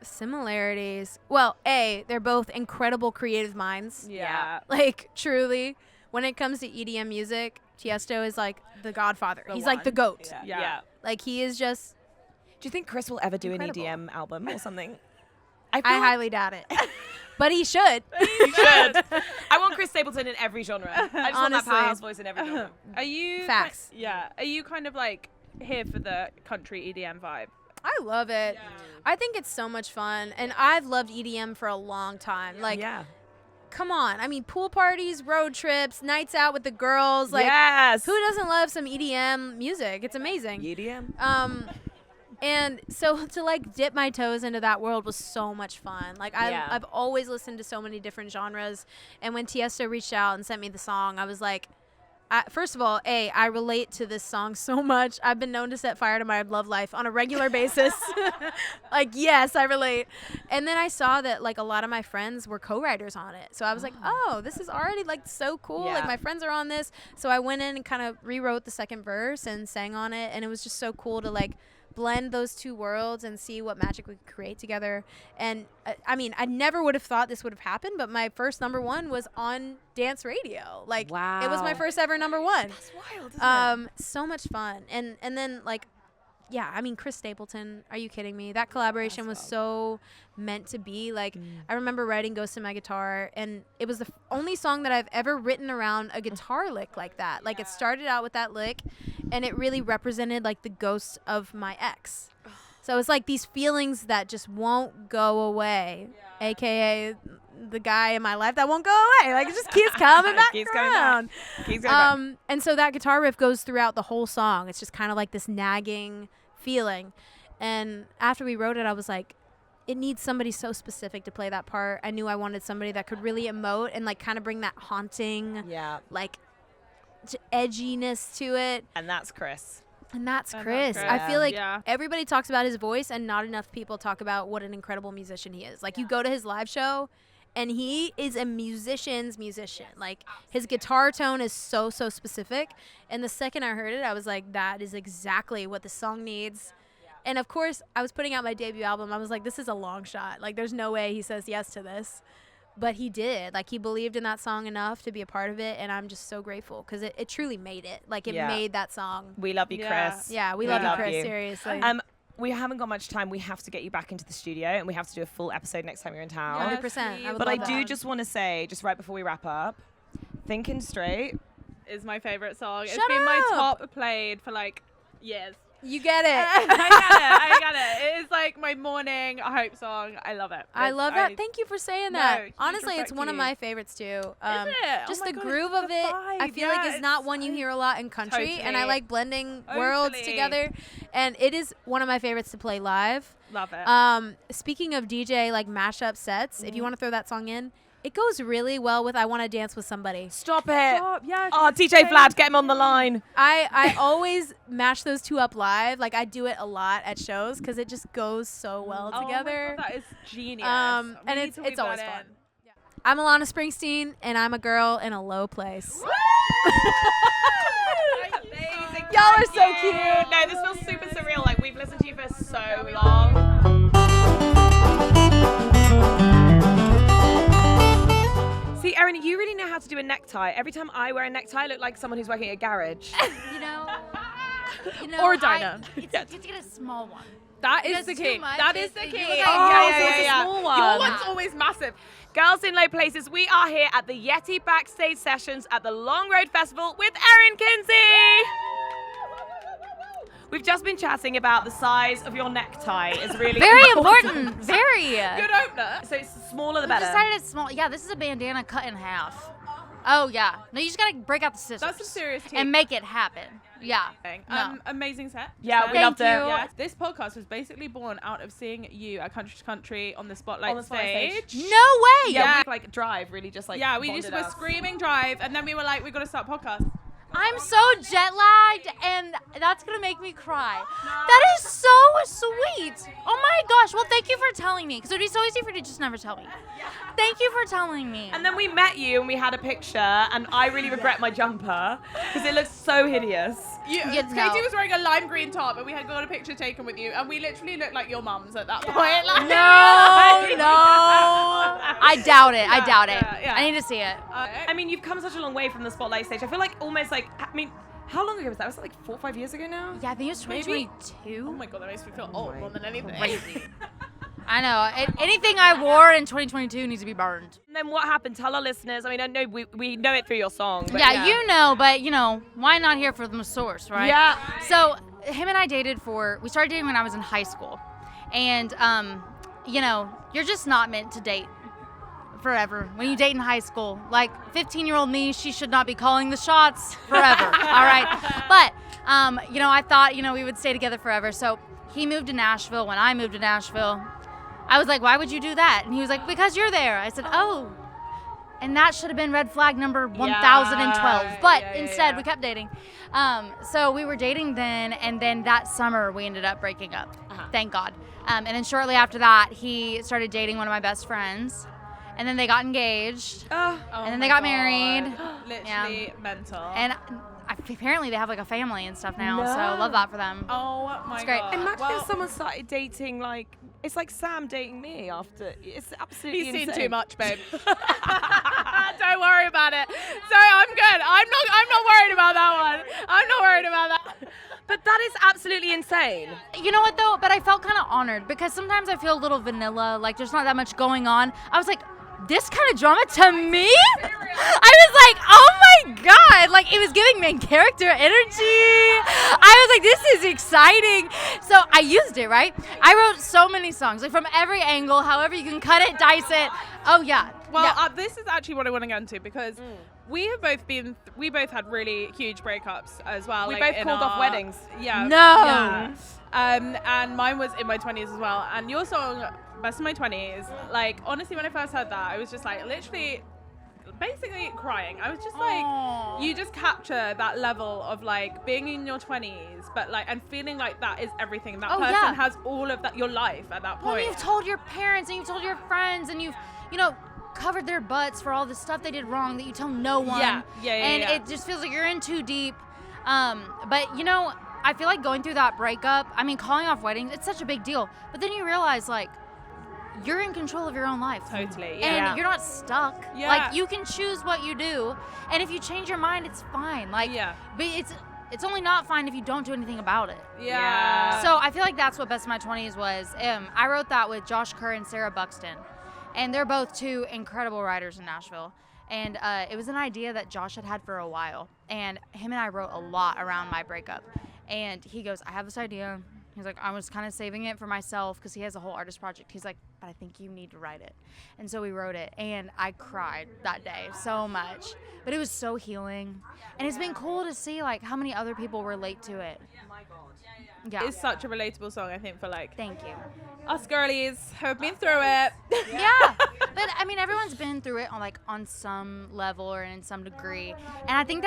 Similarities. Well, they're both incredible creative minds. Yeah. Like, truly, when it comes to EDM music, Tiesto is like the godfather. He's like the GOAT. Yeah. Like, he is just, Do you think Chris will ever do Incredible. an EDM album or something? I highly doubt it. But he should. He should. I want Chris Stapleton in every genre. I just want that Honestly. powerhouse voice in every genre. Are you Facts. Are you kind of like here for the country EDM vibe? I love it. I think it's so much fun. And I've loved EDM for a long time. Like, yeah. come on. I mean, pool parties, road trips, nights out with the girls. Like, yes. who doesn't love some EDM music? It's amazing. EDM? And so to like dip my toes into that world was so much fun. Like I've always listened to so many different genres. And when Tiesto reached out and sent me the song, I was like, first of all, I relate to this song so much. I've been known to set fire to my love life on a regular basis. Like, yes, I relate. And then I saw that like a lot of my friends were co-writers on it. So I was like, oh, this is already like so cool. Yeah. Like my friends are on this. So I went in and kind of rewrote the second verse and sang on it. And it was just so cool to like blend those two worlds and see what magic we could create together. And I mean, I never would have thought this would have happened, but my first #1 was on dance radio. Like, wow. it was my first ever #1. That's wild, isn't it? So much fun. And then like, yeah, I mean, Chris Stapleton, are you kidding me? That collaboration was so meant to be. Like, I remember writing Ghost in My Guitar, and it was the only song that I've ever written around a guitar lick like that. Like, it started out with that lick, and it really represented, like, the ghost of my ex. So it's like these feelings that just won't go away, a.k.a. the guy in my life that won't go away. Like, it just keeps coming back Keeps coming around. back. Keeps going back. And so that guitar riff goes throughout the whole song. It's just kind of like this nagging feeling. And after we wrote it, I was like, it needs somebody so specific to play that part. I knew I wanted somebody that could really emote and like kind of bring that haunting, like edginess to it. And that's Chris. And that's And Chris. that's I Chris. feel like Yeah. everybody talks about his voice and not enough people talk about what an incredible musician he is. Like, you go to his live show and he is a musician's musician. Like, his guitar tone is so specific. And the second I heard it, I was like, that is exactly what the song needs. And of course, I was putting out my debut album. I was like, this is a long shot. Like, there's no way he says yes to this. But he did. Like, he believed in that song enough to be a part of it. And I'm just so grateful because it truly made it. Like, it made that song. We love you, Yeah. Chris. Yeah, we We love you, love Chris. you. Seriously. We haven't got much time. We have to get you back into the studio, and we have to do a full episode next time you're in town. 100%. I would But I love do that. just want to say, just right before we wrap up, Thinking Straight. Is my favorite song. It's Shut been my up. top played for like years. You get it. I get it. It is like my morning hope song. I love it. I love that. Thank you for saying that. huge Honestly, it's respect one to of you. my favorites too. Is it? Oh Just my the God, groove it's of the it, I vibe. feel like Yeah, is not it's one you hear a lot in country, and I Totally. like blending worlds Totally. together. And it is one of my favorites to play live. Love it. Speaking of DJ like mashup sets, if you want to throw that song in, it goes really well with "I Want to Dance with Somebody." Stop it. Stop. Yeah. Oh, DJ Vlad, get him on the line. I always mash those two up live. Like, I do it a lot at shows because it just goes so well Oh my together. God, that is genius. And We need it's to weave always that fun. in. I'm Alana Springsteen, and I'm a girl in a low place. Amazing. Y'all are so Thank you. cute. No, this feels super surreal. Like, we've listened to you for so long. See, Erin, you really know how to do a necktie. Every time I wear a necktie, I look like someone who's working at a garage. You know, Or a diner. You have to get a small one. That Because is the too key. much That is- is the if key. you look Oh, at it's a small one. Your one's always massive. Girls in Low Places, we are here at the YETI Backstage Sessions at the Long Road Festival with Erin Kinsey. We've just been chatting about the size of your necktie is really Very important. Very. Good opener. So it's smaller the We better. decided it's small. Yeah, this is a bandana cut in half. Oh yeah. No, you just gotta break out the scissors. That's some serious tea. and make it happen. Yeah. No. Amazing set. Yeah, Set. we loved it. Yeah. This podcast was basically born out of seeing you at Country to Country on the Spotlight, On the Spotlight stage. No way. Yeah, we like drive really just like Yeah, we bonded just were us. screaming drive, and then we were like, we got to start a podcast. I'm so jet lagged, and that's gonna make me cry. That is so sweet. Oh my gosh. Well, thank you for telling me, because it'd be so easy for you to just never tell me. Thank you for telling me. And then we met you and we had a picture, and I really regret my jumper because it looks so hideous. Yeah, Katie no. was wearing a lime green top, and we had got a picture taken with you, and we literally looked like your mums at that point. Like, No. I doubt it. I doubt it. yeah. I need to see it. I mean, you've come such a long way from the Spotlight stage. I feel like almost like, I mean, how long ago was that? Was that like 4 or 5 years ago now? Yeah, I think it was Maybe. 2022. oh my god, that makes me feel old more than anything. Crazy. I know. Anything I wore in 2022 needs to be burned. And then what happened? Tell our listeners. I mean, I know we know it through your song. But Yeah, you know, but you know, why not hear from the source, right? Yeah. So him and I we started dating when I was in high school, and you know, you're just not meant to date forever when you date in high school. Like 15-year-old me, she should not be calling the shots forever. All right, but you know, I thought we would stay together forever. So he moved to Nashville. When I moved to Nashville, I was like, why would you do that? And he was like, because you're there. I said, oh. And that should have been red flag number 1012. But instead, we kept dating. So we were dating then, and then that summer we ended up breaking up. Thank God. And then shortly after that, he started dating one of my best friends. And then they got engaged. Oh And then they got married. Literally mental. And apparently they have like a family and stuff now. So love that for them. oh my It's great. god. Imagine Well, if someone started dating like, it's like Sam dating me after. It's absolutely He's seen insane. too much, babe. Don't worry about it. So I'm good. I'm not worried about that one. I'm not worried about that. But that is absolutely insane. You know what though? But I felt kind of honored because sometimes I feel a little vanilla, like there's not that much going on. I was like, this kind of drama to me? I was like, oh my God, like it was giving main character energy. I was like, this is exciting. So I used it, right? I wrote so many songs, like from every angle, however you can cut it, dice it. Oh yeah. Well, yeah. this is actually what I want to get into because we have both we both had really huge breakups as well. We like both called off weddings. Yeah. No. Yeah. And mine was in my 20s as well. And your song, Best of My 20s, like honestly, when I first heard that, I was just like literally basically crying. I was just like, you just capture that level of like being in your 20s, but like, and feeling like that is everything. That person has all of that, your life at that point. Well, you've told your parents and you've told your friends and you've, covered their butts for all the stuff they did wrong that you tell no one. Yeah. And it just feels like you're in too deep. But I feel like going through that breakup, I mean, calling off weddings, it's such a big deal. But then you realize, like, you're in control of your own life. Totally, And you're not stuck. Yeah. Like, you can choose what you do. And if you change your mind, it's fine. Like, but it's only not fine if you don't do anything about it. Yeah. So I feel like that's what Best of My 20s was. I wrote that with Josh Kerr and Sarah Buxton. And they're both two incredible writers in Nashville. And it was an idea that Josh had for a while. And him and I wrote a lot around my breakup. And he goes, I have this idea. He's like, I was kind of saving it for myself because he has a whole artist project. He's like, but I think you need to write it. And so we wrote it. And I cried that day so much. But it was so healing. And it's been cool to see like how many other people relate to it. Yeah. It's such a relatable song, I think, for like Thank you. us girlies who have been through it. Yeah. But I mean, everyone's been through it on some level or in some degree. And I think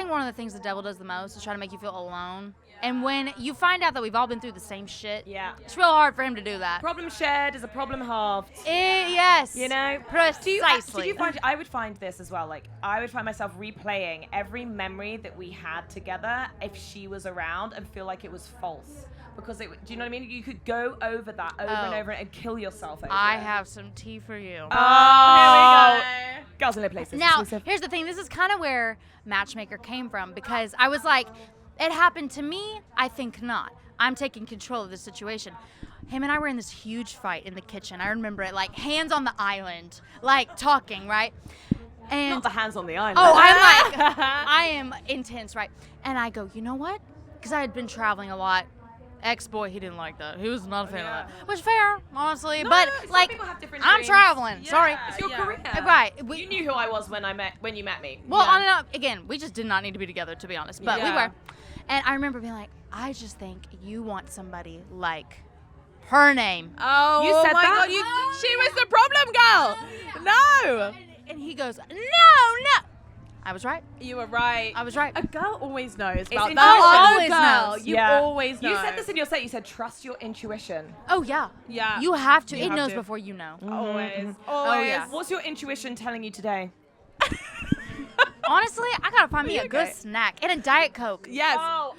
one of the things the devil does the most is try to make you feel alone. And when you find out that we've all been through the same shit, it's real hard for him to do that. Problem shared is a problem halved. Yes. Did Precisely. you find, I would find this as well, like, I would find myself replaying every memory that we had together if she was around and feel like it was false. Because, do you know what I mean? You could go over that over and over and kill yourself over I it. have some tea for you. Oh, here we go. Girls in Low Places. Now, exclusive. here's the thing. This is kind of where Matchmaker came from because I was like, it happened to me. I think not. I'm taking control of the situation. Him and I were in this huge fight in the kitchen. I remember it, like hands on the island, like talking, right? And Not the hands on the island. oh, I'm like, I am intense, right? And I go, you know what? Because I had been traveling a lot. Ex-boy, he didn't like that. He was not a fan of that. Which is fair, honestly. But some like, people have different I'm dreams. Traveling. Yeah, Sorry. it's your career. Right. You knew who I was when you met me. Well, on and up, again, we just did not need to be together, to be honest. But we Yeah. were. And I remember being like, I just think you want somebody like her name. Oh, You said my that? God, she was the problem girl. No. And he goes, no. I was right. You were right. I was right. A girl always knows It's about intuition. that. Always girl. knows. You Yeah. always know. You said this in your set. You said trust your intuition. Oh, yeah. Yeah. You have to. You It have knows to. before you know. Always. Oh, Always. yeah. What's your intuition telling you today? Honestly, I got to find me a good okay? snack and a Diet Coke. Yes. Oh,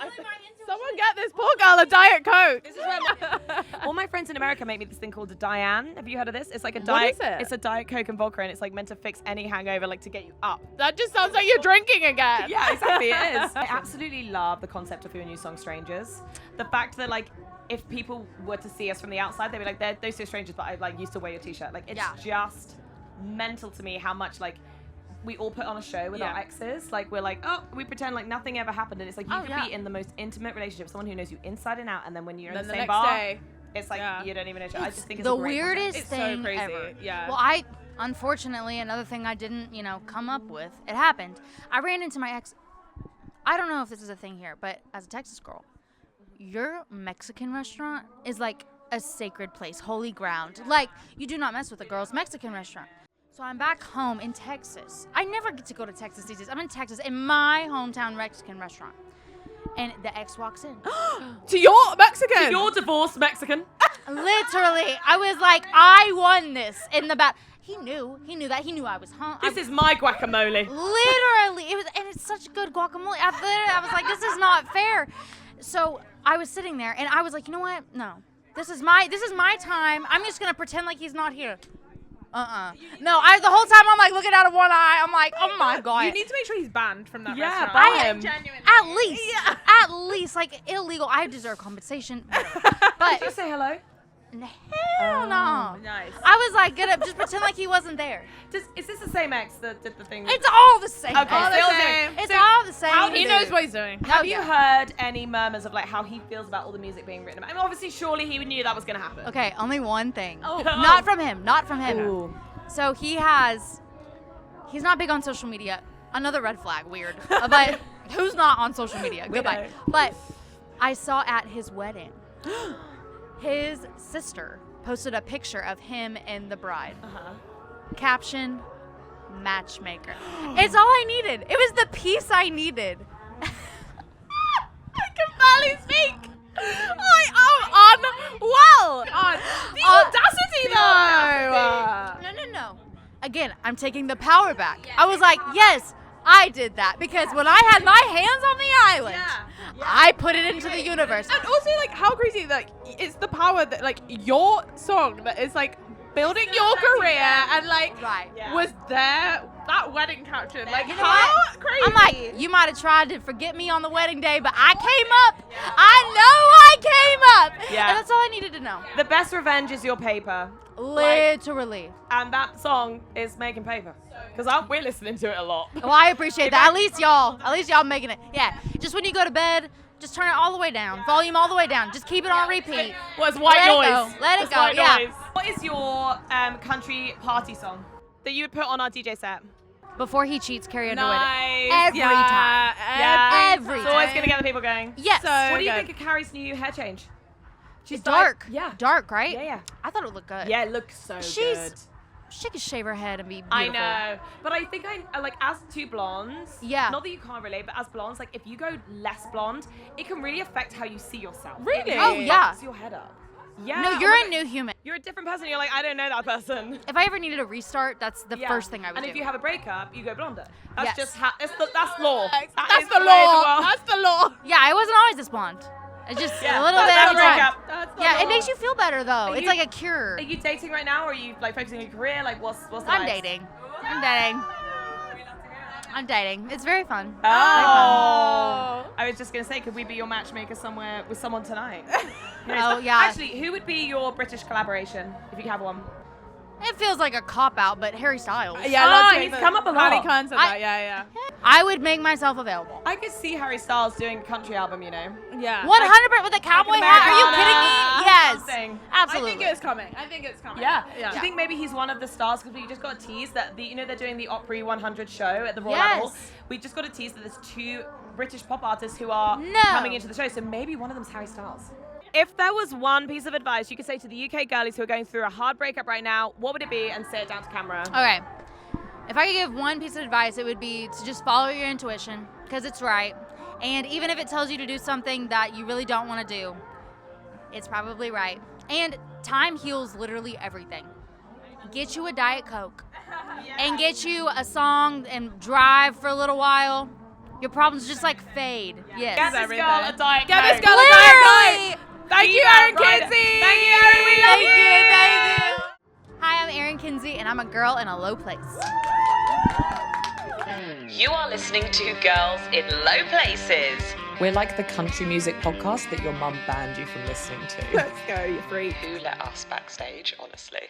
Someone get this poor girl a Diet Coke. This is where all my friends in America make me this thing called a Diane. Have you heard of this? It's like a What diet. is it? It's a Diet Coke and vodka, and it's like meant to fix any hangover, like to get you up. That just sounds like you're drinking again. Yeah, exactly. It is. I absolutely love the concept of your new song, Strangers. The fact that like, if people were to see us from the outside, they'd be like, "They're those two strangers," but I like used to wear your T-shirt. Like, it's just mental to me how much like. We all put on a show with our exes. Like, we're like, oh, we pretend like nothing ever happened. And it's like, you could be in the most intimate relationship with someone who knows you inside and out. And then when you're in the same next bar, day, it's like, you don't even know each other. I just think it's the a great weirdest It's so thing crazy. ever. Yeah. Well, unfortunately, another thing I didn't, come up with, it happened. I ran into my ex. I don't know if this is a thing here, but as a Texas girl, your Mexican restaurant is like a sacred place, holy ground. Like, you do not mess with a girl's Mexican restaurant. So I'm back home in Texas. I never get to go to Texas these days. I'm in Texas in my hometown Mexican restaurant. And the ex walks in. To your Mexican. You're divorced Mexican. Literally. I was like, I won this in the back. He knew that. He knew I was home. This is my guacamole. Literally. And it's such good guacamole. I was like, this is not fair. So I was sitting there and I was like, you know what? No. This is my time. I'm just gonna pretend like he's not here. No, the whole time I'm like looking out of one eye. I'm like, oh my God. You need to make sure he's banned from that Yeah, restaurant. ban I him. genuinely. At least, like illegal. I deserve compensation. But Just say hello. hell no. Nice. I was like, gonna just pretend like he wasn't there. Is this the same ex that did the thing? It's all the same. Okay, All the still same. doing- It's all the same. He knows what he's doing. Have you heard any murmurs of like how he feels about all the music being written about? I mean, obviously, surely he knew that was going to happen. Okay, only one thing. Oh. Not from him. Not from him. Ooh. So he's not big on social media. Another red flag, weird. But who's not on social media? Goodbye. But I saw at his wedding, his sister posted a picture of him and the bride. Caption, matchmaker. It's all I needed. It was the piece I needed. I can barely speak. I am unwell. The audacity, though. No. Again, I'm taking the power back. I was like, yes, I did that because when I had my hands on the island, I put it into the universe. And also, like, how crazy, like, it's the power that, like, your song that is, like, building your career and, like, was there, that wedding caption. Like, You know how what? crazy. I'm like, you might have tried to forget me on the wedding day, but I came up. I know I came up. Yeah. And that's all I needed to know. The best revenge is your paper. Literally. And that song is making paper. Because we're listening to it a lot. Well, I appreciate that. At least y'all making it. Yeah. Just when you go to bed, just turn it all the way down. Volume all the way down. Just keep it on repeat. What's white Let noise? it go. Let it It's go. white Yeah. noise. What is your country party song that you would put on our DJ set? Before he cheats, carry under Nice. Every time. Yeah. Every It's always time. going to get the people going. Yes. What do you think of Carrie's new hair change? She's dark. Yeah. Dark, right? Yeah. I thought it looked good. Yeah, it looks so good. She could shave her head and be beautiful. I know, but I think I like as two blondes. Yeah. Not that you can't relate, but as blondes, like if you go less blonde, it can really affect how you see yourself. Really? It Oh, yeah. fucks your head up. Yeah. No, you're a new human. You're a different person. You're like, I don't know that person. If I ever needed a restart, that's the Yeah. first thing I would And do. if you have a breakup, you go blonder. That's Yes. just that's law. That's is the way law. world. That's the law. Yeah, I wasn't always this blonde. It's just Yeah, a little bit that's every a time. breakup. That's the Yeah, law. it makes you feel better though. Are It's you- like a cure. Are you dating right now, or are you like focusing on your career? Like, what's the I'm vibes? dating. I'm dating. It's very fun. Oh. I was just gonna say, could we be your matchmaker somewhere with someone tonight? Oh, yeah. Actually, who would be your British collaboration if you have one? It feels like a cop out, but Harry Styles. Yeah, Oh, let's he's make come up a lot. Harry Khan said that. Yeah. I would make myself available. I could see Harry Styles doing a country album, you know. Yeah. 100% with a cowboy hat. Are you kidding me? Yes. Something. Absolutely. I think it's coming. Yeah. Yeah. Do you think maybe he's one of the stars? Because we just got a tease that they're doing the Opry 100 show at the Royal Albert Hall. Yes. We just got a tease that there's two British pop artists who are No. coming into the show. So maybe one of them's Harry Styles. If there was one piece of advice you could say to the UK girlies who are going through a hard breakup right now, what would it be? And say it down to camera. Okay. If I could give one piece of advice, it would be to just follow your intuition because it's right. And even if it tells you to do something that you really don't want to do, it's probably right. And time heals literally everything. Get you a Diet Coke and get you a song and drive for a little while. Your problems just like fade. Yes. Get this girl a Diet Get this Coke. girl a Diet Literally. Coke. Thank you, Erin Kinsey. Thank you, Erin. We love Thank you. Hi, I'm Erin Kinsey, and I'm a girl in a low place. You are listening to Girls in Low Places. We're like the country music podcast that your mum banned you from listening to. Let's go, you freak. Who let us backstage, honestly?